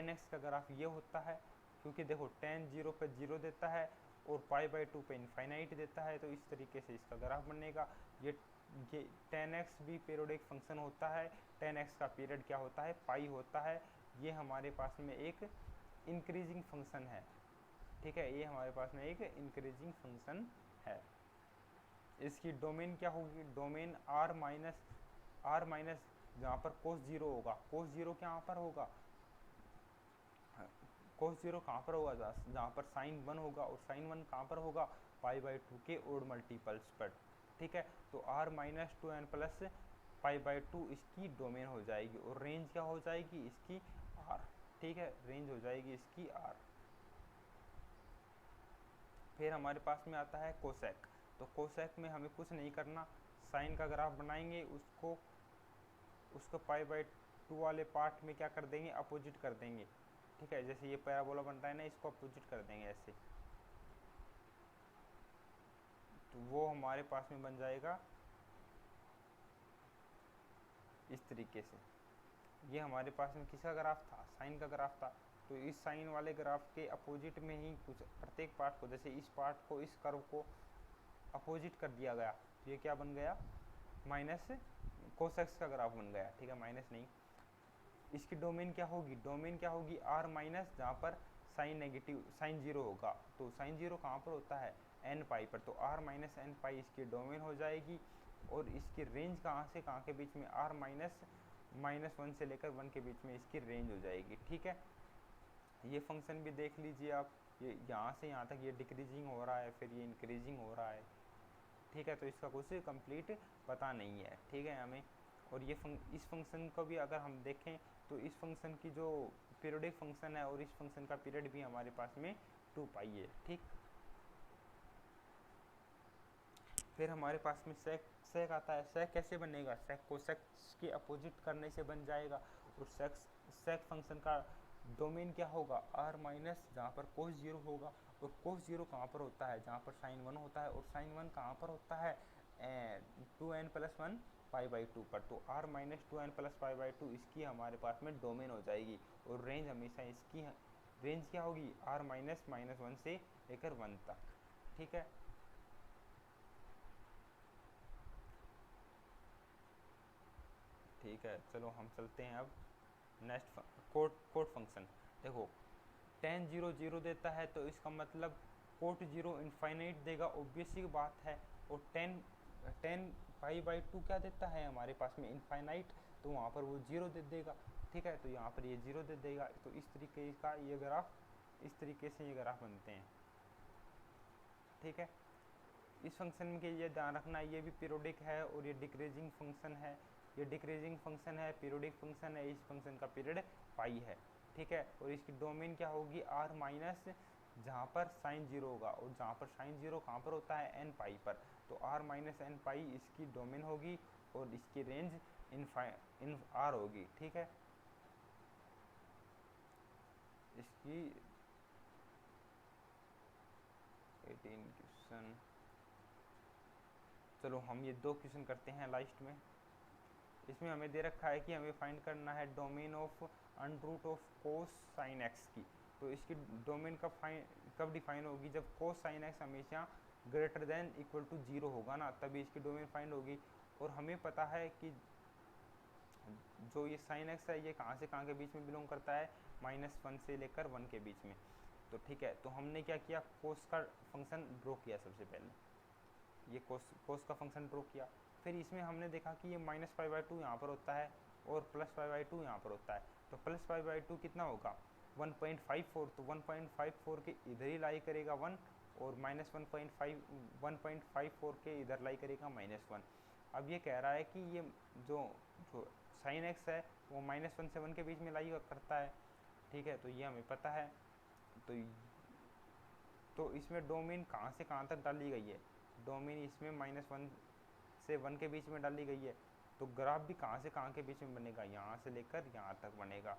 x का ग्राफ ये होता है, क्योंकि देखो tan 0 पे 0 देता है और π/2 पे इनफाइनाइट देता है, तो इस तरीके से इसका ग्राफ बनेगा। ये tan x भी पीरियोडिक फंक्शन होता है, tan x का पीरियड क्या होता है, पाई होता है। ये हमारे पास में एक इंक्रीजिंग फंक्शन है। ठीक है, ये हमारे पास में एक इंक्रीजिंग फंक्शन है। इसकी डोमेन क्या होगी, डोमेन r माइनस जहाँ पर cos 0 होगा, cos 0 कहाँ पर होगा, cos 0 कहाँ पर होगा, जहाँ पर sin 1 होगा, और sin 1 कहाँ पर होगा, π/2 के ओड मल्टीपल्स पर। ठीक है, तो r - 2n प्लस π/2 इसकी डोमेन हो जाएगी, और रेंज क्या हो जाएगी इसकी, r। ठीक है, रेंज हो जाएगी इसकी r। फिर हमारे पास में आता है कोसेक। तो कोसेक में हमें कुछ नहीं करना, साइन का ग्राफ बनाएंगे, उसको π/2 वाले पार्ट में क्या कर देंगे, अपोजिट कर देंगे। ठीक है, जैसे ये पैराबोला बनता है ना, इसको अपोजिट कर देंगे ऐसे, तो वो हमारे पास में बन जाएगा इस तरीके से। ये हमारे पास में किसका ग्राफ था, साइन का ग्राफ था। तो इस साइन वाले ग्राफ के अपोजिट में ही कुछ प्रत्येक पार्ट को, जैसे इस पार्ट को, इस कर्व को अपोजिट कर दिया गया, तो ये क्या बन गया, माइनस कोसेक्स का ग्राफ बन गया। ठीक है, माइनस नहीं, इसकी डोमेन क्या होगी, r माइनस, जहाँ पर साइन नेगेटिव साइन जीरो होगा, तो साइन जीरो कहाँ पर होता है, एन पाई पर, तो आर माइनस एन पाई इसकी डोमेन हो जाएगी। और इसकी रेंज कहाँ से कहाँ के बीच में, आर माइनस वन से लेकर वन के बीच में इसकी रेंज हो जाएगी। ठीक है, ये फंक्शन भी देख लीजिए आप, ये यहाँ से यहाँ तक ये डिक्रीजिंग हो रहा है, फिर ये इंक्रीजिंग हो रहा है। ठीक है, तो इसका कुछ कंप्लीट पता नहीं है। ठीक है हमें, और ये इस फंक्शन को भी अगर हम देखें तो इस फंक्शन की जो पीरियोडिक फंक्शन है और इस फंक्शन का पीरियड भी हमारे पास में 2 पाई है। ठीक, फिर हमारे पास में सेक आता है। सेक कैसे बनेगा, सेक को सेक के अपोजिट करने से बन जाएगा। और सेक फंक्शन का डोमेन क्या होगा, आर माइनस, जहाँ पर कोस जीरो होगा। और कोस जीरो कहाँ पर होता है, जहाँ पर साइन वन होता है। और साइन वन कहाँ पर होता है, 2n+1 पाई बाई 2 पर। तो R minus 2n plus pi by 2 इसकी हमारे पास में डोमेन हो जाएगी। और रेंज हमेशा इसकी रेंज क्या होगी, आर -1 से लेकर 1 तक। ठीक है, ठीक है, चलो हम चलते हैं अब नेक्स्ट कोट फंक्शन। देखो tan 0 0 देता है, तो इसका मतलब कोट 0 इनफाइनाइट देगा, ऑब्वियस सी बात है। और टेन पाई बाई 2 क्या देता है हमारे पास में, इनफाइनाइट, तो वहाँ पर वो 0 दे देगा। ठीक है, तो यहाँ पर ये 0 दे देगा। तो इस तरीके का ये ग्राफ, इस तरीके से ये ग्राफ बनते हैं। ठीक है, इस फंक्शन के ये ध्यान रखना, ये भी पीरियोडिक है और ये डिक्रीजिंग फंक्शन है। ये डिक्रीजिंग फंक्शन है, पीरियोडिक फंक्शन है, इस फंक्शन का पीरियड पाई है। ठीक है, और इसकी डोमेन क्या होगी, आर माइनस, जहाँ पर साइन जीरो होगा। और जहाँ पर साइन जीरो कहाँ पर होता है, एन पाई पर। तो आर माइनस एन पाई इसकी डोमेन होगी और इसकी रेंज इन आर होगी। ठीक है, इसकी 18 क्वेश्चन, चलो हम ये 2 क्वेश्चन करते हैं लास्ट में। इसमें हमें दे रखा है कि हमें फाइंड करना है domain of under root of cos sine x की। तो इसकी डोमेन कब डिफाइन होगी, जब कोस साइन एक्स हमेशा ग्रेटर देन इक्वल टू 0 होगा ना, तभी इसकी डोमेन फाइंड होगी। और हमें पता है कि जो ये साइन एक्स है ये कहाँ से कहाँ के बीच में बिलोंग करता है, -1 से लेकर 1 के बीच में। तो ठीक है, तो हमने क्या किया, कोस का फंक्शन ड्रॉ किया सबसे पहले, ये कोस का फंक्शन ड्रॉ किया। फिर इसमें हमने देखा कि ये -π/2 यहाँ पर होता है और +π/2 यहाँ पर होता है। तो +π/2 कितना होगा, 1.54, तो 1.54 के इधर ही लाई करेगा 1, और -1.54 के इधर लाई करेगा -1। अब ये कह रहा है कि ये जो साइन एक्स है वो -1 से 1 के बीच में लाई करता है। ठीक है, तो ये हमें पता है। तो इसमें डोमेन कहाँ से कहाँ तक डाली गई है, डोमेन इसमें -1 से 1 के बीच में डाली गई है। तो ग्राफ भी कहाँ से कहाँ के बीच में बनेगा, यहाँ से लेकर यहाँ तक बनेगा।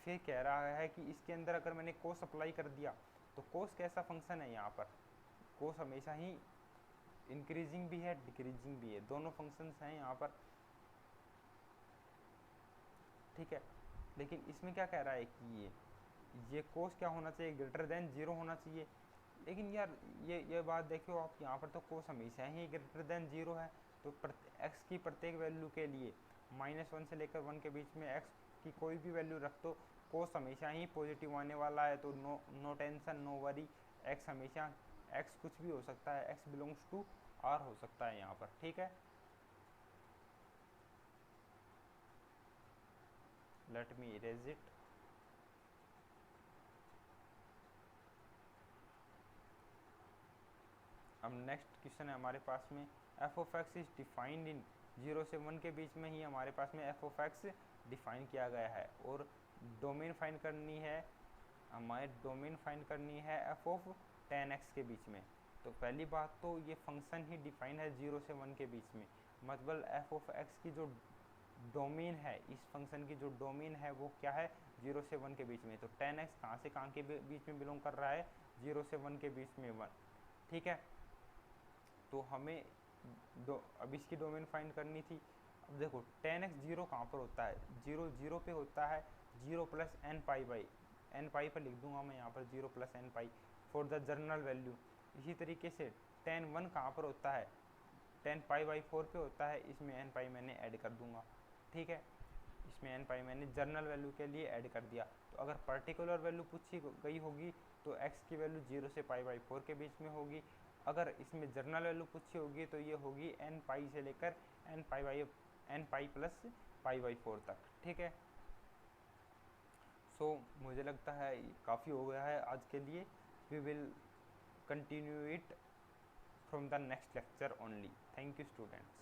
फिर कह रहा है कि इसके अंदर अगर मैंने कोस अप्लाई कर दिया, तो कोस कैसा फंक्शन है, यहाँ पर कोस हमेशा ही इंक्रीजिंग भी है डिक्रीजिंग भी है, दोनों फंक्शंस हैं यहाँ पर। ठीक है, लेकिन इसमें क्या कह रहा है कि ये कोस क्या होना चाहिए, ग्रेटर देन 0 होना चाहिए। लेकिन यार ये बात देखो आप, यहाँ पर तो कोस हमेशा ही ग्रेटर देन 0 है। तो एक्स की प्रत्येक वैल्यू के लिए -1 से लेकर 1 के बीच में एक्स की कोई भी वैल्यू रख दो, कोस हमेशा ही पॉजिटिव आने वाला है। तो no tension, no worry, x हमेशा, एक्स कुछ भी हो सकता है, एक्स बिलोंग्स टू आर हो सकता है यहाँ पर। ठीक है, लेट मी इरेज इट। अब नेक्स्ट क्वेश्चन है हमारे पास में, F of x is defined in 0 से 1 के बीच में ही हमारे पास में एफ ऑफ एक्स डिफाइन किया गया है। और डोमेन फाइंड करनी है, हमारे डोमेन फाइंड करनी है एफ ऑफ tan x के बीच में। तो पहली बात तो ये फंक्शन ही डिफाइन है 0 से 1 के बीच में, मतलब एफ ऑफ एक्स की जो डोमेन है, इस फंक्शन की जो डोमेन है वो क्या है, 0 से 1 के बीच में। तो tan x कहाँ से कहाँ के बीच में बिलोंग कर रहा है, 0 से 1 के बीच में 1। ठीक है, तो हमें अब इसकी डोमेन फाइंड करनी थी। अब देखो tan x 0 कहाँ पर होता है, 0 पे होता है, 0 + n⁻/, n⁻ पर लिख दूंगा मैं यहाँ पर 0 + n⁻ for the general value. इसी तरीके से tan 1 कहाँ पर होता है, tan π/4 पे होता है, इसमें n⁻ मैंने ऐड कर दूंगा। ठीक है, इसमें एन पाई मैंने जर्नल वैल्यू के लिए ऐड कर दिया। तो अगर पर्टिकुलर वैल्यू पूछी गई होगी तो एक्स की वैल्यू 0 से पाई बाई 4 के बीच में होगी। अगर इसमें जर्नल वैल्यू पूछी होगी तो ये होगी एन पाई से लेकर n pi plus pi by 4 तक, ठीक है। सो मुझे लगता है काफ़ी हो गया है आज के लिए। We will continue it from the next lecture only. Thank you students.